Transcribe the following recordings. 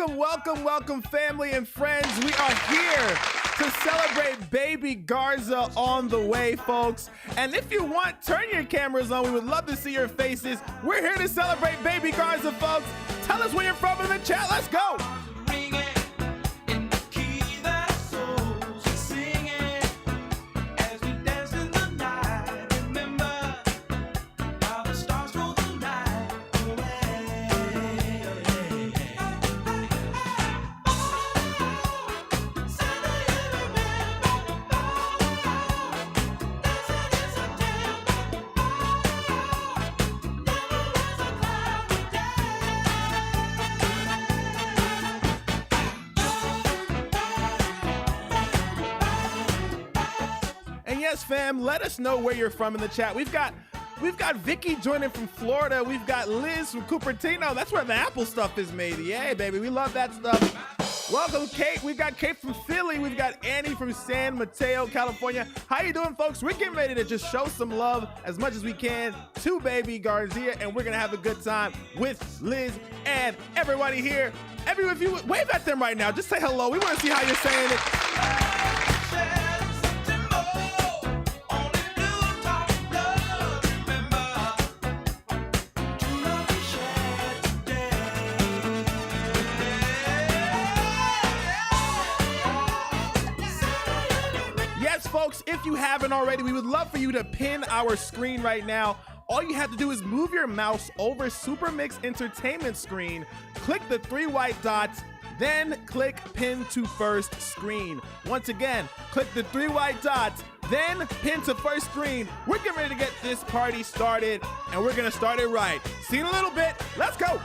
Welcome, family and friends. We are here to celebrate baby Garzia on the way, folks. And if you want, turn your cameras on. We would love to see your faces. We're here to celebrate baby Garzia, folks. Tell us where you're from in the chat. Let's go. Yes, fam, let us know where you're from in the chat. We've got Vicky joining from Florida. We've got Liz from Cupertino. That's where the Apple stuff is made. Yeah, baby, we love that stuff. Welcome, Kate. We've got Kate from Philly. We've got Annie from San Mateo, California. How you doing, folks? We're getting ready to just show some love as much as we can to baby Garzia, and we're gonna have a good time with Liz and everybody here. Everyone, if you wave at them right now, just say hello. We want to see how you're saying it. Folks, if you haven't already, we would love for you to pin our screen right now. All you have to do is move your mouse over Super Mix Entertainment screen, click the 3 white dots, then click pin to first screen. Once again, click the 3 white dots, then pin to first screen. We're getting ready to get this party started, and we're gonna start it right. See you in a little bit. Let's go.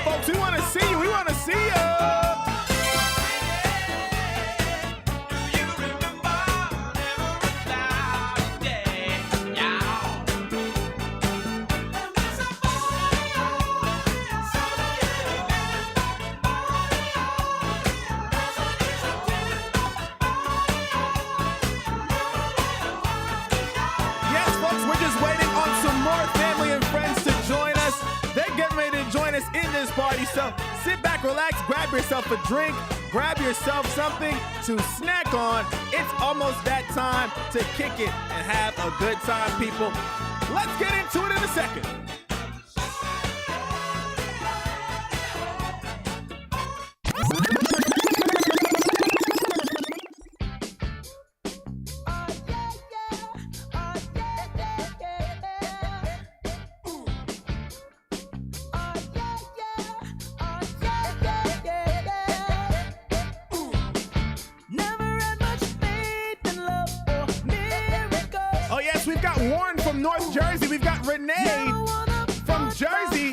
Folks, we want to see you. We want to see you. Yes, folks, we're just waiting on some more family and friends to join us. They're getting ready to join us in this party, so sit back, relax, grab yourself a drink, grab yourself something to snack on. It's almost that time to kick it and have a good time, people. Let's get into it in a second. We've got Warren from North Jersey. We've got Renee from Jersey.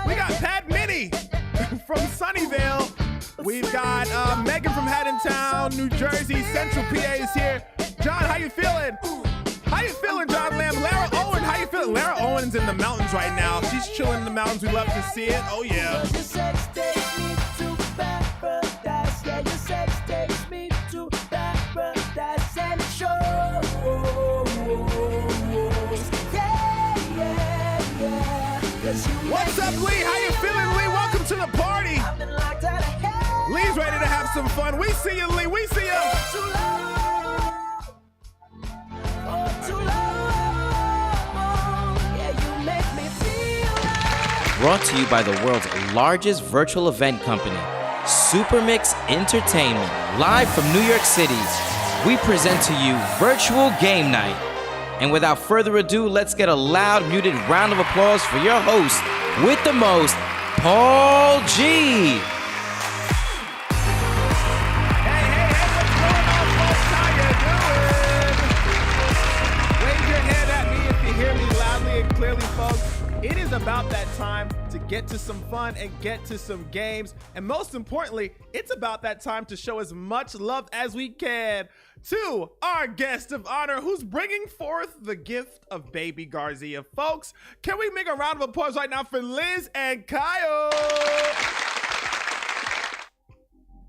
We got Pat Minnie from Sunnyvale. We've got Megan from Haddontown, New Jersey. Central PA is here. John, how you feeling? How you feeling, John Lamb? Lara Owen, how you feeling? Lara Owen's in the mountains right now. She's chilling in the mountains. We love to see it. Oh, yeah. What's up, Lee? How you feeling, Lee? Welcome to the party. Lee's ready to have some fun. We see you, Lee. We see you. Brought to you by the world's largest virtual event company, Supermix Entertainment. Live from New York City, we present to you Virtual Game Night. And without further ado, let's get a loud, muted round of applause for your host with the most, Paul G. Hey, what's going on, folks? How you doing? Wave your hand at me if you hear me loudly and clearly, folks. It is about that time to get to some fun and get to some games. And most importantly, it's about that time to show as much love as we can to our guest of honor who's bringing forth the gift of baby Garzia. Folks, can we make a round of applause right now for Liz and Kyle?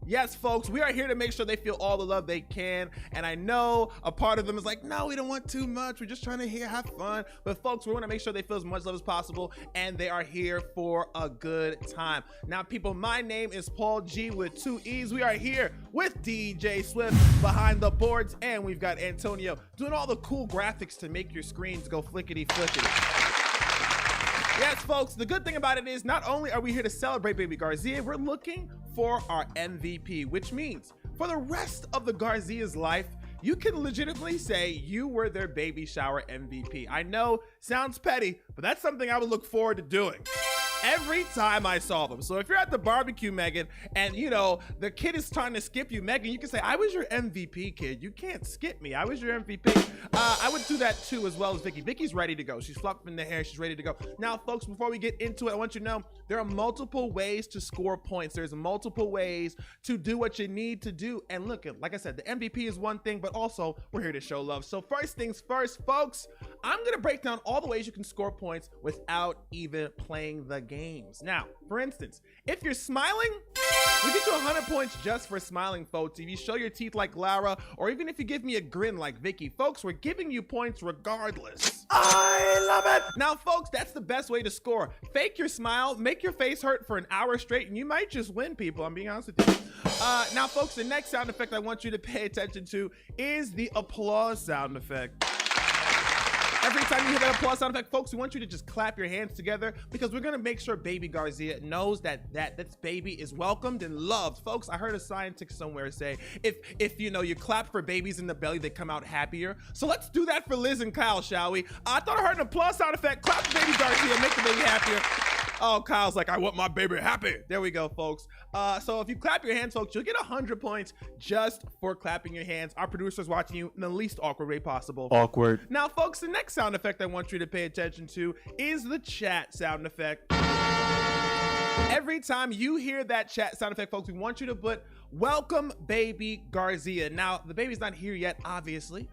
Yes, folks, we are here to make sure they feel all the love they can. And I know a part of them is like, no, we don't want too much. We're just trying to have fun. But folks, we want to make sure they feel as much love as possible. And they are here for a good time. Now, people, my name is Paul G with 2 E's. We are here with DJ Swift behind the boards. And we've got Antonio doing all the cool graphics to make your screens go flickety-flickety. Yes, folks, the good thing about it is not only are we here to celebrate baby Garzia, we're looking for our MVP, which means for the rest of the Garzia's life, you can legitimately say you were their baby shower MVP. I know, sounds petty, but that's something I would look forward to doing every time I saw them. So if you're at the barbecue, Megan, and you know, the kid is trying to skip you, Megan, you can say, I was your MVP, kid. You can't skip me. I was your MVP. I would do that too, as well as Vicky. Vicky's ready to go. She's fluffing the hair. She's ready to go. Now, folks, before we get into it, I want you to know there are multiple ways to score points. There's multiple ways to do what you need to do. And look, like I said, the MVP is one thing, but also we're here to show love. So first things first, folks, I'm going to break down all the ways you can score points without even playing the games. Now, for instance, if you're smiling, we get you 100 points just for smiling, folks. If you show your teeth like Lara, or even if you give me a grin like Vicky, folks, we're giving you points regardless. I love it. Now, folks, that's the best way to score. Fake your smile, make your face hurt for an hour straight, and you might just win, people. I'm being honest with you. Now, folks, the next sound effect I want you to pay attention to is the applause sound effect. Every time you hear that applause sound effect, folks, we want you to just clap your hands together because we're gonna make sure baby Garzia knows that this baby is welcomed and loved. Folks, I heard a scientist somewhere say, if you know, you clap for babies in the belly, they come out happier. So let's do that for Liz and Kyle, shall we? I thought I heard an applause sound effect. Clap for baby Garzia, make the baby happier. Oh, Kyle's like, I want my baby happy. There we go, folks. So if you clap your hands, folks, you'll get 100 points just for clapping your hands. Our producer's watching you in the least awkward way possible. Awkward. Now, folks, the next sound effect I want you to pay attention to is the chat sound effect. Every time you hear that chat sound effect, folks, we want you to put welcome baby Garzia. Now, the baby's not here yet, obviously,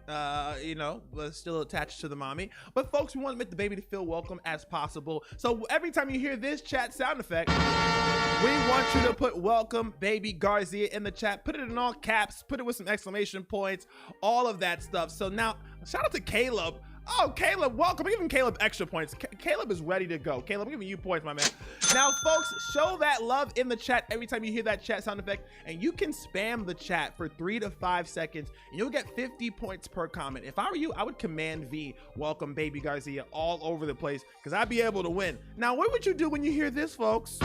you know, but still attached to the mommy. But folks, we want to make the baby to feel welcome as possible. So every time you hear this chat sound effect, we want you to put welcome baby Garzia in the chat. Put it in all caps, put it with some exclamation points, all of that stuff. So now, shout out to Caleb. Oh, Caleb, welcome. I'm giving Caleb extra points. Caleb is ready to go. Caleb, I'm giving you points, my man. Now, folks, show that love in the chat every time you hear that chat sound effect, and you can spam the chat for 3 to 5 seconds, and you'll get 50 points per comment. If I were you, I would command V, welcome baby Garzia, all over the place, because I'd be able to win. Now, what would you do when you hear this, folks?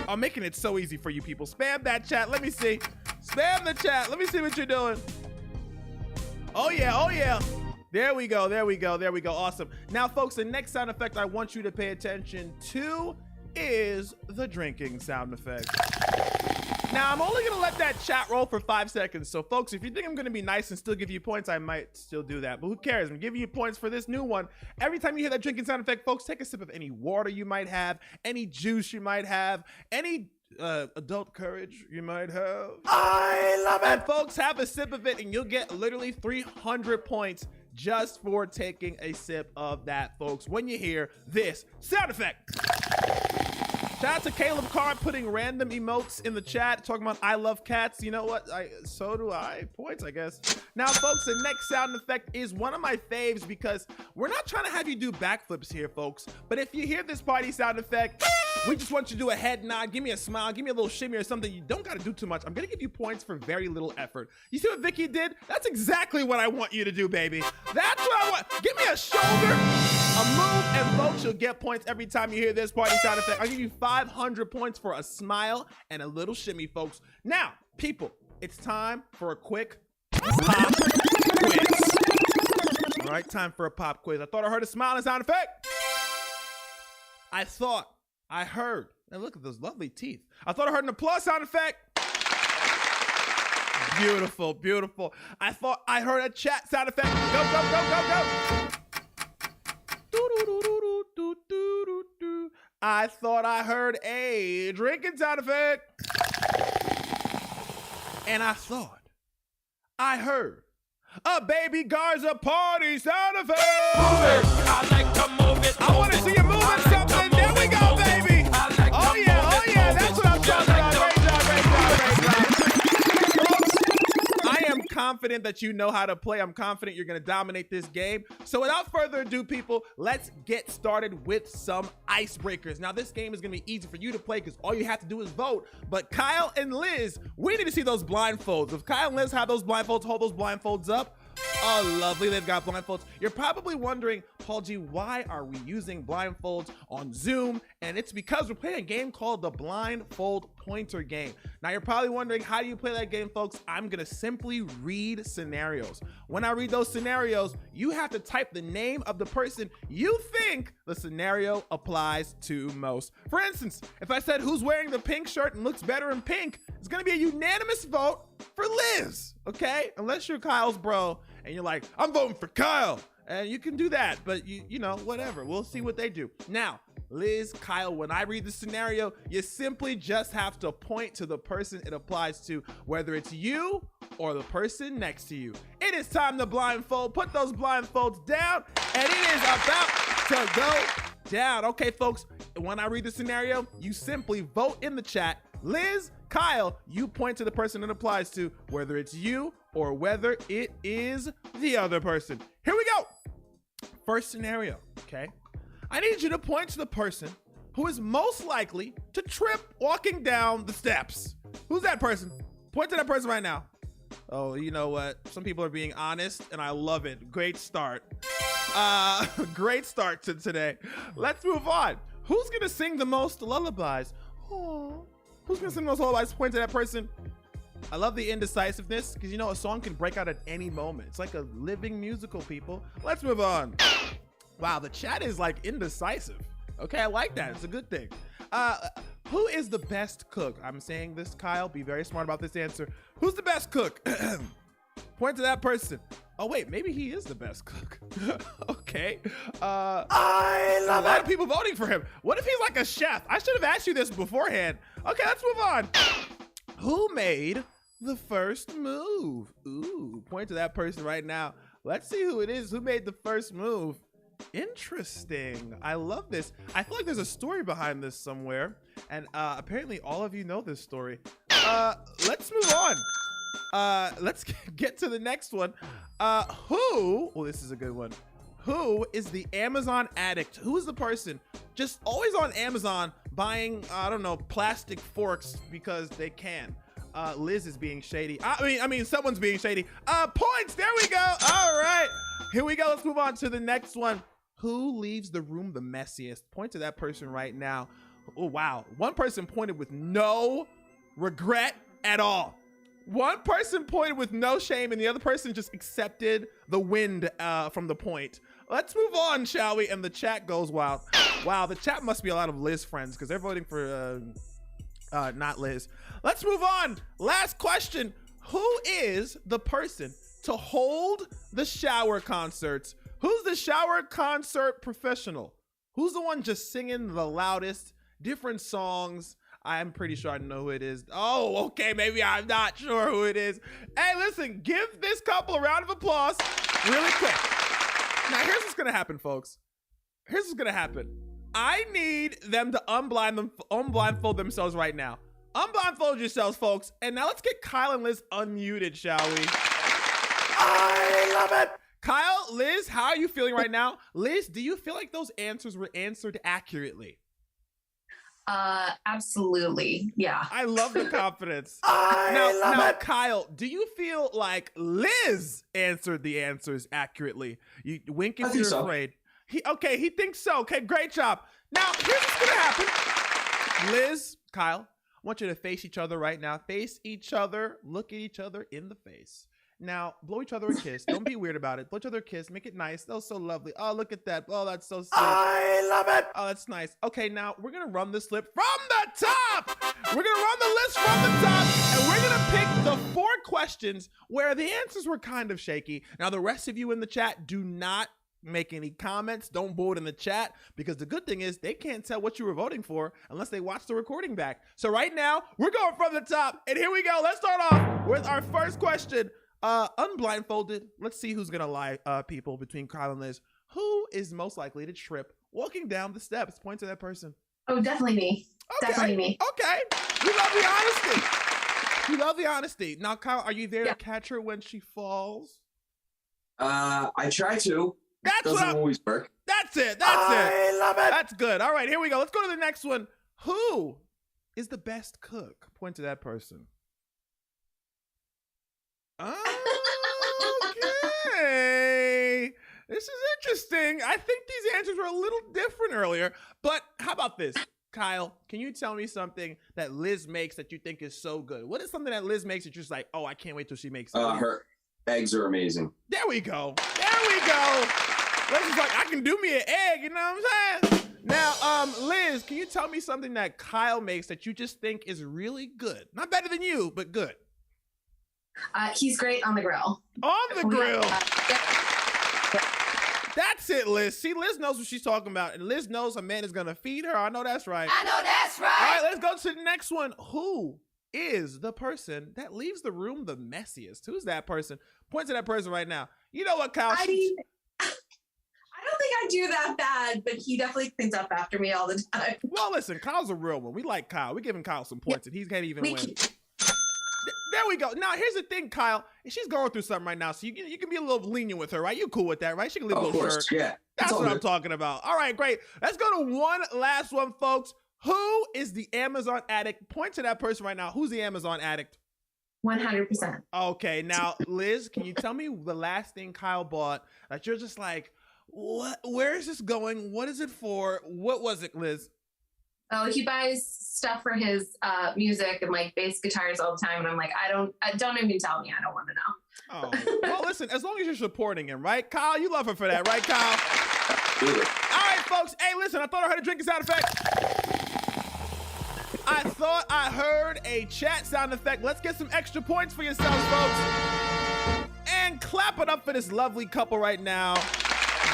I'm making it so easy for you people. Spam that chat. Let me see. Spam the chat. Let me see what you're doing. Oh, yeah. Oh, yeah. There we go, there we go, there we go. Awesome. Now, folks, the next sound effect I want you to pay attention to is the drinking sound effect. Now, I'm only gonna let that chat roll for 5 seconds. So, folks, if you think I'm gonna be nice and still give you points, I might still do that. But who cares? I'm giving you points for this new one. Every time you hear that drinking sound effect, folks, take a sip of any water you might have, any juice you might have, any adult courage you might have. I love it. And folks, have a sip of it and you'll get literally 300 points just for taking a sip of that, folks, when you hear this sound effect. Shout out to Caleb Carr putting random emotes in the chat, talking about I love cats. You know what? So do I. Points, I guess. Now, folks, the next sound effect is one of my faves because we're not trying to have you do backflips here, folks. But if you hear this party sound effect, we just want you to do a head nod, give me a smile, give me a little shimmy or something. You don't got to do too much. I'm going to give you points for very little effort. You see what Vicky did? That's exactly what I want you to do, baby. That's what I want. Give me a shoulder, a move, and folks, you'll get points every time you hear this party sound effect. I'll give you 500 points for a smile and a little shimmy, folks. Now, people, it's time for a quick pop quiz. All right, time for a pop quiz. I thought I heard a smiling sound effect. I heard, and look at those lovely teeth. I thought I heard an applause sound effect. Beautiful, beautiful. I thought I heard a chat sound effect. Go, go, go, go, go. I thought I heard a drinking sound effect. And I thought I heard a baby Garza party sound effect. Move it. I like to move it. I want to see you moving something. There we go, baby. Oh yeah, that's what I'm talking about. Great job, great job. confident that you know how to play. I'm confident you're going to dominate this game. So without further ado, people, let's get started with some icebreakers. Now, this game is going to be easy for you to play because all you have to do is vote. But Kyle and Liz, we need to see those blindfolds. If Kyle and Liz have those blindfolds, hold those blindfolds up. Oh, lovely, they've got blindfolds. You're probably wondering, Paul G, why are we using blindfolds on Zoom? And it's because we're playing a game called the Blindfold Pointer game. Now, you're probably wondering, how do you play that game, folks? I'm gonna simply read scenarios. When I read those scenarios, you have to type the name of the person you think the scenario applies to most. For instance, if I said, who's wearing the pink shirt and looks better in pink, it's gonna be a unanimous vote for Liz, okay? Unless you're Kyle's bro and you're like, I'm voting for Kyle. And you can do that, but you know, whatever. We'll see what they do. Now, Liz, Kyle, when I read the scenario, you simply just have to point to the person it applies to, whether it's you or the person next to you. It is time to blindfold. Put those blindfolds down, and it is about to go down. Okay, folks, when I read the scenario, you simply vote in the chat. Liz, Kyle, you point to the person it applies to, whether it's you or whether it is the other person. Here we go. First scenario, okay? I need you to point to the person who is most likely to trip walking down the steps. Who's that person? Point to that person right now. Oh, you know what? Some people are being honest, and I love it. Great start. Great start to today. Let's move on. Who's gonna sing the most lullabies? Oh, who's gonna sing the most lullabies? Point to that person. I love the indecisiveness because, you know, a song can break out at any moment. It's like a living musical, people. Let's move on. Wow, the chat is like indecisive. Okay, I like that. It's a good thing. Who is the best cook? I'm saying this, Kyle. Be very smart about this answer. Who's the best cook? Point to that person. Oh, wait, maybe he is the best cook. Okay. I love a lot of people voting for him. What if he's like a chef? I should have asked you this beforehand. Okay, let's move on. Who made the first move? Ooh, point to that person right now. Let's see who it is. Who made the first move? Interesting. I love this. I feel like there's a story behind this somewhere, and apparently all of you know this story. Let's move on. Let's get to the next one. Who? Well, this is a good one. Who is the Amazon addict? Who is the person just always on Amazon buying, I don't know, plastic forks because they can? Liz is being shady. I mean, someone's being shady. Points. There we go. All right. Here we go. Let's move on to the next one. Who leaves the room the messiest? Point to that person right now. Oh, wow. One person pointed with no regret at all. One person pointed with no shame, and the other person just accepted the wind from the point. Let's move on, shall we? And the chat goes wild. Wow, the chat must be a lot of Liz friends because they're voting for not Liz. Let's move on. Last question. Who is the person to hold the shower concerts? Who's the shower concert professional? Who's the one just singing the loudest, different songs? I'm pretty sure I know who it is. Oh, okay, maybe I'm not sure who it is. Hey, listen, give this couple a round of applause really quick. Now, here's what's gonna happen, folks. Here's what's gonna happen. I need them to unblindfold themselves right now. Unblindfold yourselves, folks. And now let's get Kyle and Liz unmuted, shall we? I love it. Kyle, Liz, how are you feeling right now? Liz, do you feel like those answers were answered accurately? Absolutely. Yeah. I love the confidence. Now, Kyle, do you feel like Liz answered the answers accurately? You wink if you're afraid. He thinks so. Okay, great job. Now, here's what's gonna happen. Liz, Kyle, I want you to face each other right now. Face each other. Look at each other in the face. Now, blow each other a kiss. Don't be weird about it. Blow each other a kiss. Make it nice. That was so lovely. Oh, look at that. Oh, that's so sweet. I love it. Oh, that's nice. Okay, now we're going to run this clip from the top. We're going to run the list from the top, and we're going to pick the 4 questions where the answers were kind of shaky. Now, the rest of you in the chat, do not make any comments. Don't vote in the chat, because the good thing is they can't tell what you were voting for unless they watch the recording back. So right now, we're going from the top, and here we go. Let's start off with our first question. Unblindfolded. Let's see who's gonna lie, people, between Kyle and Liz. Who is most likely to trip walking down the steps? Point to that person. Oh, definitely me. Okay. Definitely me. Okay. We love the honesty. You love the honesty. Now, Kyle, are you there Yeah. to catch her when she falls? I try to. That's Doesn't what always work. That's it. I love it. That's good. All right, here we go. Let's go to the next one. Who is the best cook? Point to that person. Okay. This is interesting. I think these answers were a little different earlier, but how about this? Kyle, can you tell me something that Liz makes that you think is so good? What is something that Liz makes that you're just like, oh, I can't wait till she makes it? Her eggs are amazing. There we go. There we go. Liz is like, I can do me an egg, you know what I'm saying? Now, Liz, can you tell me something that Kyle makes that you just think is really good? Not better than you, but good. He's great on the grill. On the grill. Yeah. That's it, Liz. See, Liz knows what she's talking about, and Liz knows her man is gonna feed her. I know that's right. I know that's All right. right, let's go to the next one. Who is the person that leaves the room the messiest? Who's that person? Point to that person right now. You know what, Kyle? I don't think I do that bad, but he definitely cleans up after me all the time. Well, listen, Kyle's a real one. We like Kyle. We're giving Kyle some points, and he can't even win. There we go. Now, here's the thing, Kyle. She's going through something right now, so you can be a little lenient with her, right? You cool with that, right? She can leave a Of little course, shirt. yeah. That's It's all what I'm good. talking about. All right, great. Let's go to one last one, folks. Who is the Amazon addict? Point to that person right now. Who's the Amazon addict? 100%. Okay, now, Liz, can you tell me the last thing Kyle bought that you're just like, what? Where is this going? What is it for? What was it, Liz? Oh, he buys stuff for his music and like bass guitars all the time, and I'm like, don't even tell me. I don't want to know. Oh, well, listen, as long as you're supporting him, right? Kyle, you love her for that, right, Kyle? Absolutely. All right, folks. Hey, listen, I thought I heard a drinking sound effect. I thought I heard a chat sound effect. Let's get some extra points for yourselves, folks. And clap it up for this lovely couple right now.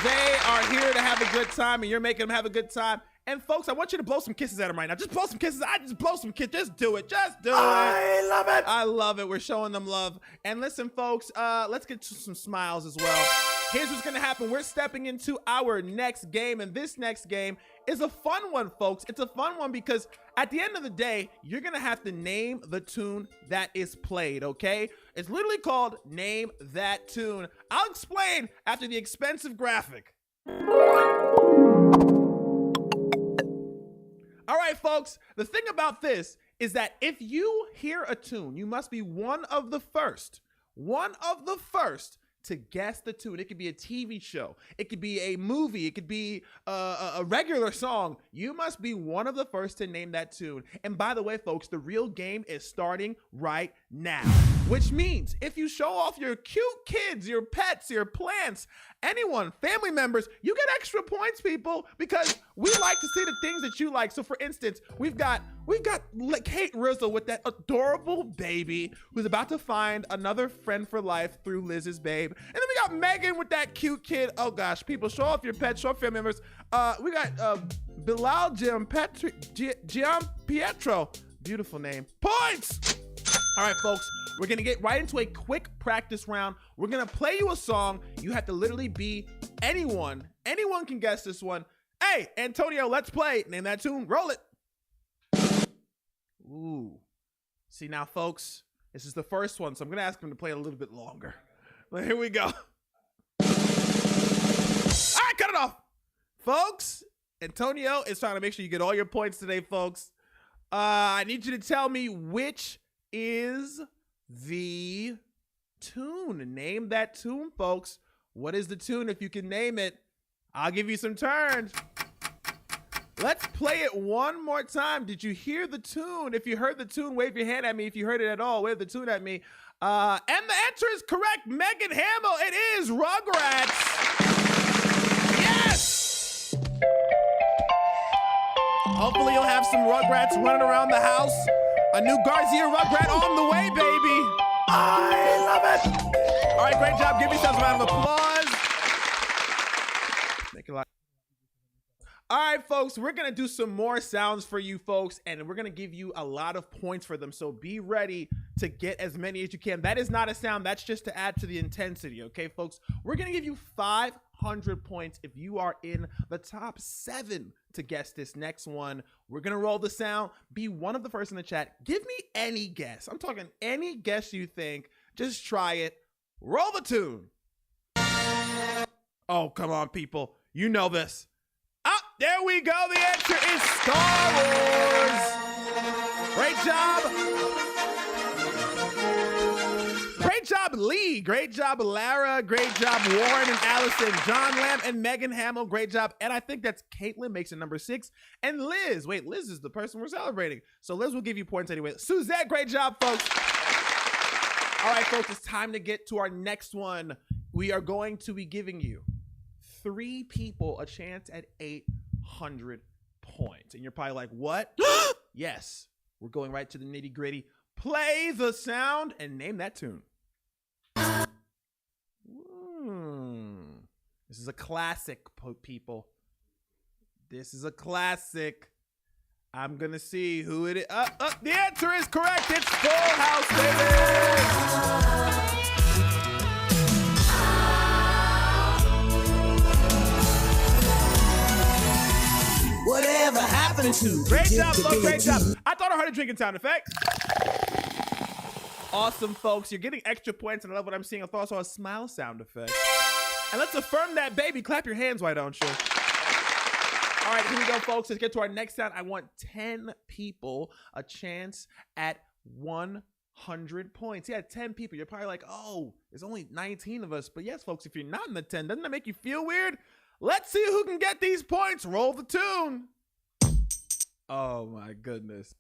They are here to have a good time, and you're making them have a good time. And folks, I want you to blow some kisses at them right now. Just blow some kisses. Just blow some kisses. Just do it. Just do it. I love it. I love it. We're showing them love. And listen, folks, let's get to some smiles as well. Here's what's going to happen. We're stepping into our next game, and this next game is a fun one, folks. It's a fun one because at the end of the day, you're going to have to name the tune that is played, okay? It's literally called Name That Tune. I'll explain after the expensive graphic. All right, folks, the thing about this is that if you hear a tune, you must be one of the first to guess the tune. It could be a TV show. It could be a movie. It could be a regular song. You must be one of the first to name that tune. And by the way, folks, the real game is starting right now, which means if you show off your cute kids, your pets, your plants, anyone, family members, you get extra points, people, because we like to see the things that you like. So for instance, we've got Kate Rizzo with that adorable baby who's about to find another friend for life through Liz's babe. And then we got Megan with that cute kid. Oh gosh, people, show off your pets, show off family members. We got Bilal Gianpietro. Beautiful name. Points! All right, folks, we're gonna get right into a quick practice round. We're gonna play you a song. You have to literally be anyone. Anyone can guess this one. Hey, Antonio, let's play. Name that tune. Roll it. Ooh. See now, folks, this is the first one, so I'm gonna ask him to play a little bit longer. But here we go. All right, cut it off. Folks, Antonio is trying to make sure you get all your points today, folks. I need you to tell me which is the tune. Name that tune, folks. What is the tune? If you can name it, I'll give you some turns. Let's play it one more time. Did you hear the tune? If you heard the tune, wave your hand at me. If you heard it at all, wave the tune at me. And the answer is correct. Megan Hamill. It is Rugrats. Yes! Hopefully you'll have some Rugrats running around the house. A new Garzia Rugrat on the way, baby. I love it. All right, great job. Give yourselves a round of applause. Make it like. All right, folks, we're going to do some more sounds for you folks, and we're going to give you a lot of points for them. So be ready to get as many as you can. That is not a sound. That's just to add to the intensity. Okay, folks, we're going to give you 5 100 points if you are in the top 7 to guess this next one. We're going to roll the sound. Be one of the first in the chat. Give me any guess. I'm talking any guess you think. Just try it. Roll the tune. Oh, come on, people. You know this. Ah, there we go. The answer is Star Wars. Great job. Great job, Lee. Great job, Lara. Great job, Warren and Allison. John Lamb and Megan Hamill. Great job. And I think that's Caitlin makes it number 6. And Liz. Wait, Liz is the person we're celebrating. So Liz will give you points anyway. Suzette, great job, folks. All right, folks, it's time to get to our next one. We are going to be giving you 3 people a chance at 800 points. And you're probably like, what? Yes, we're going right to the nitty gritty. Play the sound and name that tune. This is a classic, people. This is a classic. I'm going to see who it is. The answer is correct. It's Full House, baby. Whatever happened to? Great job, folks. Great job. I thought I heard a drinking sound effect. Awesome, folks. You're getting extra points, and I love what I'm seeing. I thought I saw a smile sound effect. And let's affirm that, baby. Clap your hands, why don't you? All right, here we go, folks. Let's get to our next sound. I want 10 people a chance at 100 points. Yeah, 10 people. You're probably like, oh, there's only 19 of us. But yes, folks, if you're not in the 10, doesn't that make you feel weird? Let's see who can get these points. Roll the tune. Oh, my goodness.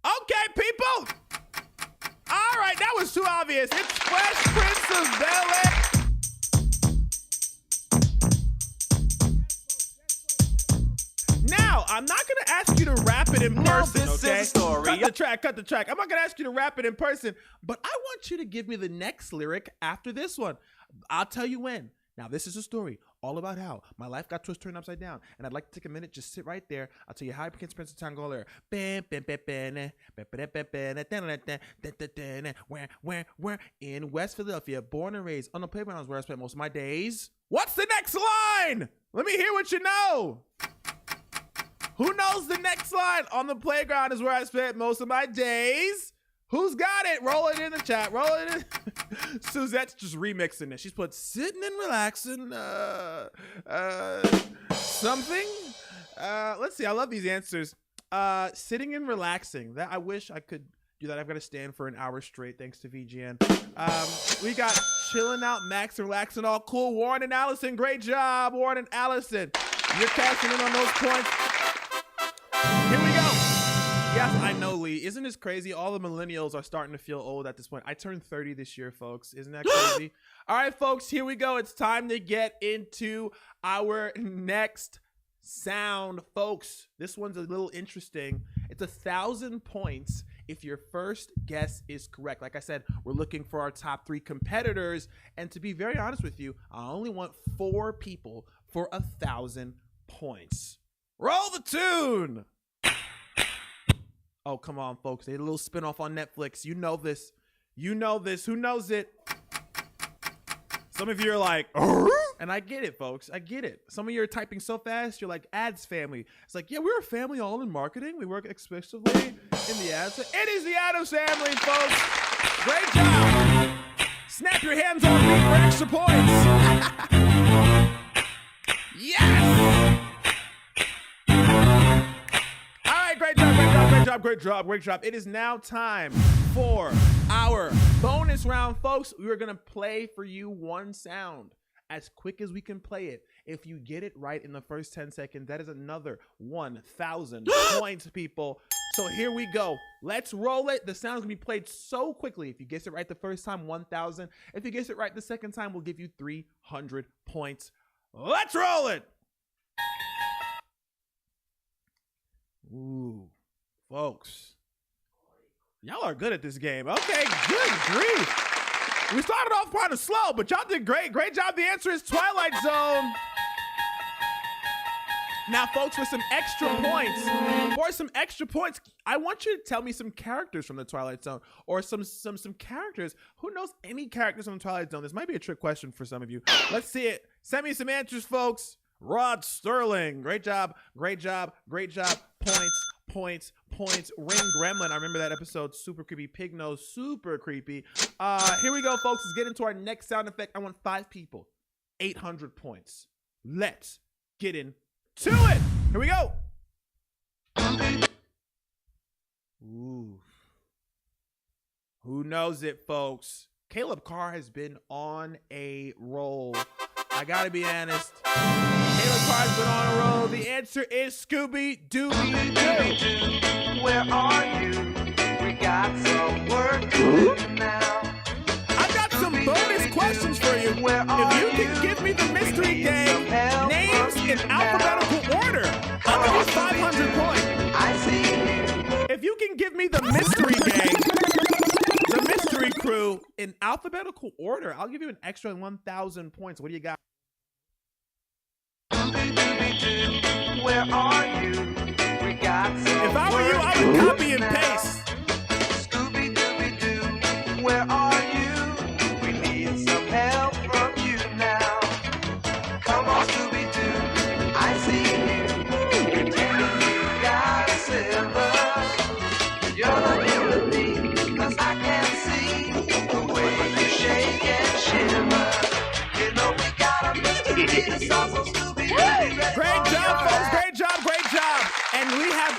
Okay, people. All right, that was too obvious. It's Fresh Prince of Bel-Air. Now, I'm not going to ask you to rap it in person, okay? Cut the track, cut the track. I'm not going to ask you to rap it in person, but I want you to give me the next lyric after this one. I'll tell you when. Now, this is a story all about how my life got turned upside down, and I'd like to take a minute, just sit right there. I'll tell you how I became Prince of Tango there. Where in West Philadelphia, born and raised on the playgrounds where I spent most of my days. What's the next line? Let me hear what you know. Who knows the next line? On the playground is where I spent most of my days. Who's got it? Roll it in the chat. Roll it in. Suzette's just remixing it. She's put sitting and relaxing. Something. Let's see. I love these answers. Sitting and relaxing. That I wish I could do that. I've got to stand for an hour straight. Thanks to VGN. We got chilling out, Max, relaxing, all cool. Warren and Allison. Great job, Warren and Allison. You're cashing in on those points. Here we go. Yes, I know, Lee. Isn't this crazy? All the millennials are starting to feel old at this point. I turned 30 this year, folks. Isn't that crazy? All right, folks, here we go. It's time to get into our next sound. Folks, this one's a little interesting. It's 1,000 points if your first guess is correct. Like I said, we're looking for our top 3 competitors. And to be very honest with you, I only want 4 people for 1,000 points. Roll the tune. Oh, come on, folks. They had a little spinoff on Netflix. You know this. You know this. Who knows it? Some of you are like, and I get it, folks. I get it. Some of you are typing so fast. You're like, ads family. It's like, yeah, we're a family all in marketing. We work exclusively in the ads. It is the Addams family, folks. Great job. Snap your hands on me for extra points. Yes. Great job. It is now time for our bonus round, folks. We are going to play for you one sound as quick as we can play it. If you get it right in the first 10 seconds, that is another 1,000 points, people. So here we go. Let's roll it. The sound's going to be played so quickly. If you guess it right the first time, 1,000. If you guess it right the second time, we'll give you 300 points. Let's roll it. Ooh. Folks, y'all are good at this game. Okay, good grief. We started off kind of slow, but y'all did great. Great job. The answer is Twilight Zone. Now, folks, for some extra points, I want you to tell me some characters from the Twilight Zone, or some characters. Who knows any characters from the Twilight Zone? This might be a trick question for some of you. Let's see it. Send me some answers, folks. Rod Sterling, great job. Points. Ring Gremlin, I remember that episode. Super creepy. Pig Nose, super creepy. Here we go, folks. Let's get into our next sound effect. I want 5 people, 800 points. Let's get into it. Here we go. Ooh. Who knows it, folks? Caleb Carr has been on a roll. I gotta be honest. Caleb Carr's been on a roll. The answer is Scooby-Dooby-Doo. Where are you? We got some work to do now. I've got some bonus questions for you. If you can give me the mystery game names in alphabetical order, I'll give you 500 points. I see. If you can give me the mystery game, the mystery crew in alphabetical order, I'll give you an extra 1,000 points. What do you got? Where are you? We got some If I were you, I would copy and paste. Scooby-Dooby-Doo, where are you? We need some help from you now. Come on, Scooby-Doo, I see you. Pretending you got silver. You're the enemy, 'cause I can see the way you shake and shimmer. You know we got a mystery to solve, so Scooby-Doo, Great job, folks. Great job. And we have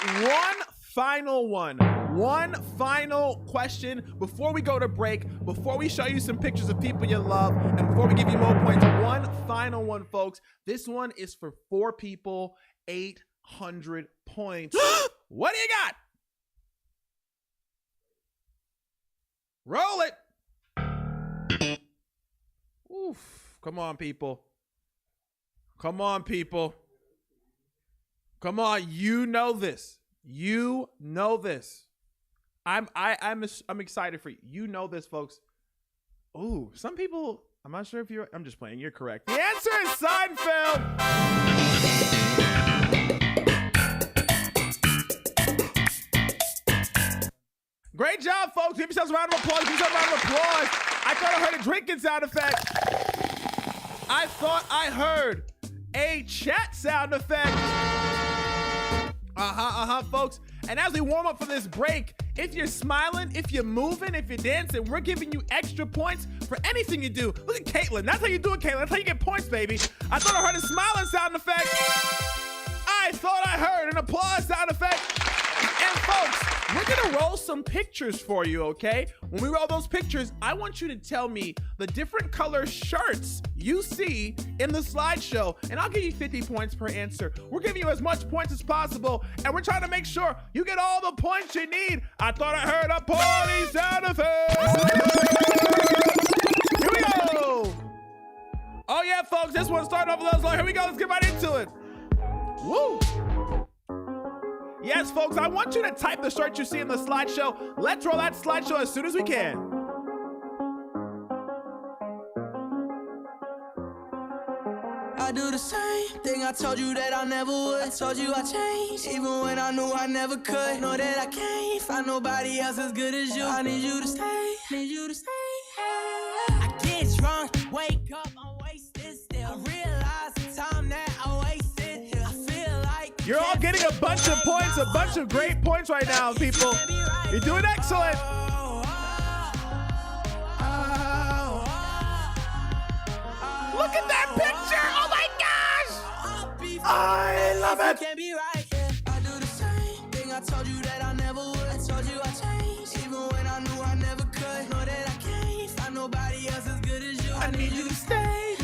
one final question before we go to break, before we show you some pictures of people you love, and before we give you more points. One final one, folks. This one is for 4 people, 800 points. What do you got? Roll it. Oof. Come on, people. Come on, you know this. I'm excited for you. You know this, folks. Ooh, some people, I'm not sure if I'm just playing. You're correct. The answer is Seinfeld. Great job, folks. Give yourselves a round of applause. I thought I heard a drinking sound effect. I thought I heard a chat sound effect. Folks. And as we warm up for this break, if you're smiling, if you're moving, if you're dancing, we're giving you extra points for anything you do. Look at Caitlin. That's how you do it, Caitlin. That's how you get points, baby. I thought I heard a smiling sound effect. I thought I heard an applause sound effect. And folks, we're gonna roll some pictures for you, okay? When we roll those pictures, I want you to tell me the different color shirts you see in the slideshow, and I'll give you 50 points per answer. We're giving you as much points as possible, and we're trying to make sure you get all the points you need. I thought I heard a party sound effect. Here we go. Oh yeah, folks, this one's starting off with those. Here we go. Let's get right into it. Woo. Yes, folks, I want you to type the shirt you see in the slideshow. Let's roll that slideshow as soon as we can. I do the same thing I told you that I never would. I told you I changed, even when I knew I never could. Know that I can't find nobody else as good as you. I need you to stay, I get drunk, wake up, I'm wasted still. I realize the time that I wasted here. I feel like you're all getting a bunch of points, a bunch of great points right now, people. You're doing excellent. Look at that picture. Oh my gosh. I love it. Can't be right, yeah. I do the same thing I told you that I never would. I told you I changed, even when I knew I never could. Know that I can't find nobody else as good as you. I need you to stay,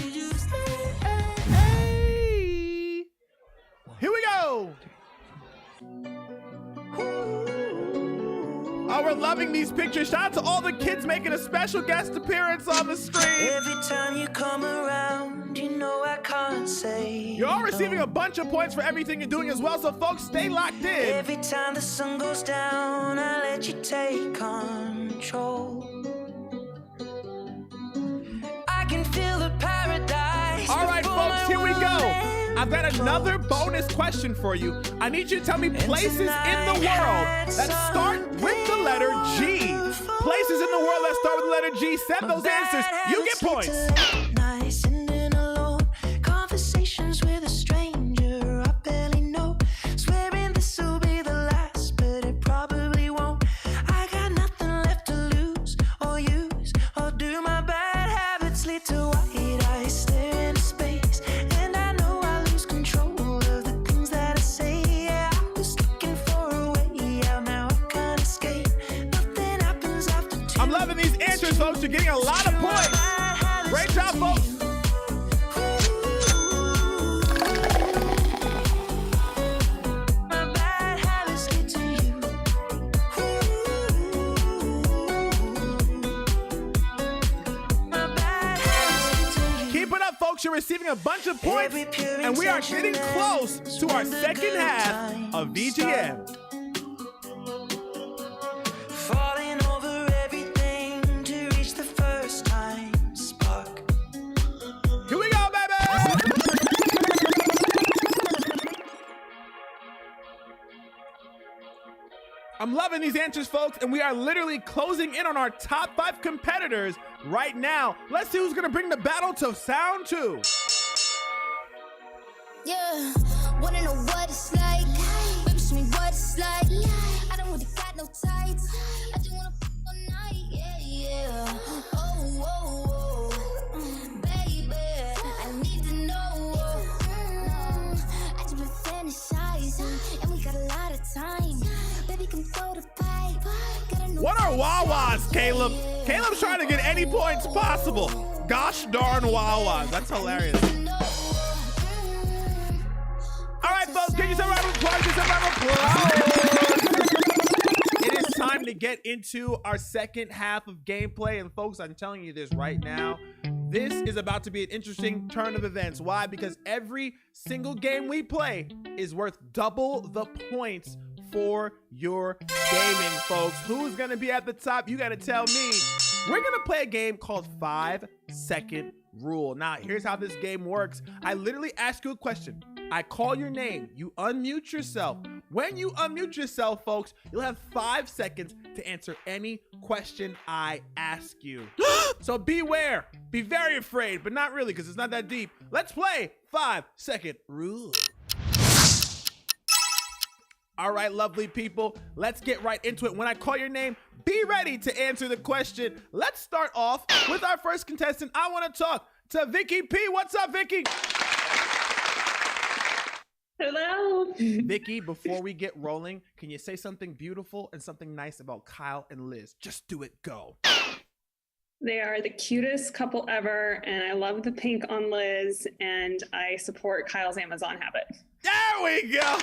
Hey. Here we go. Oh, we're loving these pictures. Shout out to all the kids making a special guest appearance on the screen. Every time you come around, you know I can't say. You're all receiving a bunch of points for everything you're doing as well, so folks, stay locked in. Every time the sun goes down, I let you take control. I can feel the paradise. All right, folks, here we go. I've got another bonus question for you. I need you to tell me places in the world that start with the letter G. Places in the world that start with the letter G. Send those answers. You get points. Nice and alone. Conversations with a stranger I barely know. Swearing this will be the last, but it probably won't. I got nothing left to lose or use, or do my bad habits lead to white eyes stare into space? And I know I lose control of the things that I say. Yeah, I was looking for a way out, now I can't escape. Nothing happens after two. I'm loving these answers, folks. You're getting a lot of points. Great job, folks. Keep it up, folks. You're receiving a bunch of points, and we are getting close to our second half of VGM. Falling over everything to reach the first time spark. Here we go, baby! I'm loving these answers, folks, and we are literally closing in on our top 5 competitors right now. Let's see who's gonna bring the battle to sound 2. Yeah, wanna know what it's like? Baby, show me what it's like. I don't really got no tights. I just wanna fuck all night. Yeah, yeah. Oh, baby, I need to know. I just been fantasizing, and we got a lot of time. Baby, come throw the pipe. What are Wawas, Caleb? Caleb's trying to get any points possible. Gosh darn Wawas. That's hilarious. All right, folks, give yourself a round of applause. Give yourself a round of applause. It is time to get into our second half of gameplay. And folks, I'm telling you this right now. This is about to be an interesting turn of events. Why? Because every single game we play is worth double the points for your gaming, folks. Who's gonna be at the top? You gotta tell me. We're gonna play a game called 5-second rule. Now, here's how this game works. I literally ask you a question. I call your name. You unmute yourself. When you unmute yourself, folks, you'll have 5 seconds to answer any question I ask you. So beware. Be very afraid, but not really, because it's not that deep. Let's play 5-second rule. All right, lovely people, let's get right into it. When I call your name, be ready to answer the question. Let's start off with our first contestant. I want to talk to Vicky P. What's up, Vicky? Hello. Vicky, before we get rolling, can you say something beautiful and something nice about Kyle and Liz? Just do it. Go. They are the cutest couple ever, and I love the pink on Liz, and I support Kyle's Amazon habit. There we go.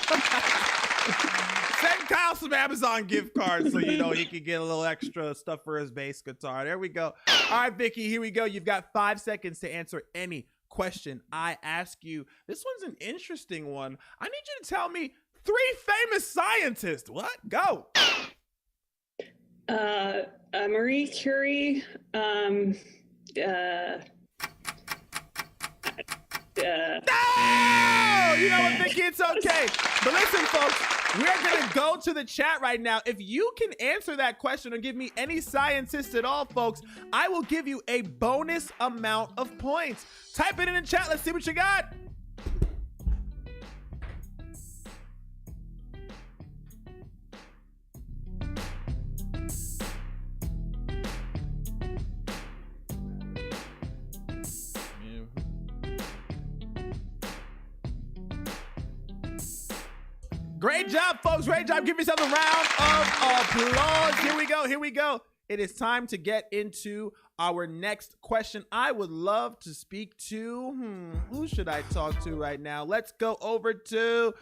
Send Kyle some Amazon gift cards so you know he can get a little extra stuff for his bass guitar. There we go. All right, Vicky, here we go. You've got 5 seconds to answer any question I ask you. This one's an interesting one. I need you to tell me 3 famous scientists. What? Go. Marie Curie, No! You know what, Vicky? It's okay. But listen, folks, we're going to go to the chat right now. If you can answer that question or give me any scientist at all, folks, I will give you a bonus amount of points. Type it in the chat. Let's see what you got. Great job, folks. Great job. Give yourself a round of applause. Here we go. Here we go. It is time to get into our next question. I would love to speak to, who should I talk to right now? Let's go over to,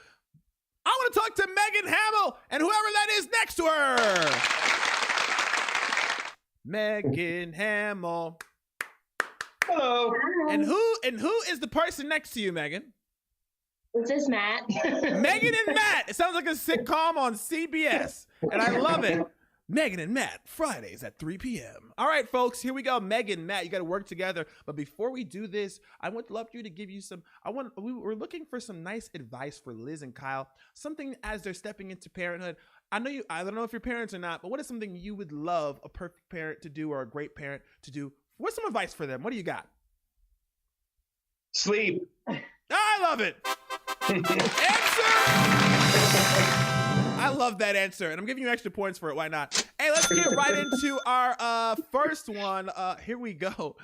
I want to talk to Megan Hamill and whoever that is next to her. Megan Hamill. Hello. And who is the person next to you, Megan? This is Matt. Megan and Matt. It sounds like a sitcom on CBS, and I love it. Megan and Matt, Fridays at 3 p.m. All right, folks, here we go. Megan, Matt, you got to work together. But before we do this, I would love you to give you some, we're looking for some nice advice for Liz and Kyle, something as they're stepping into parenthood. I don't know if you're parents or not, but what is something you would love a perfect parent to do or a great parent to do? What's some advice for them? What do you got? Sleep. I love it. Answer. I love that answer, and I'm giving you extra points for it. Why not? Hey, let's get right into our first one. Here we go.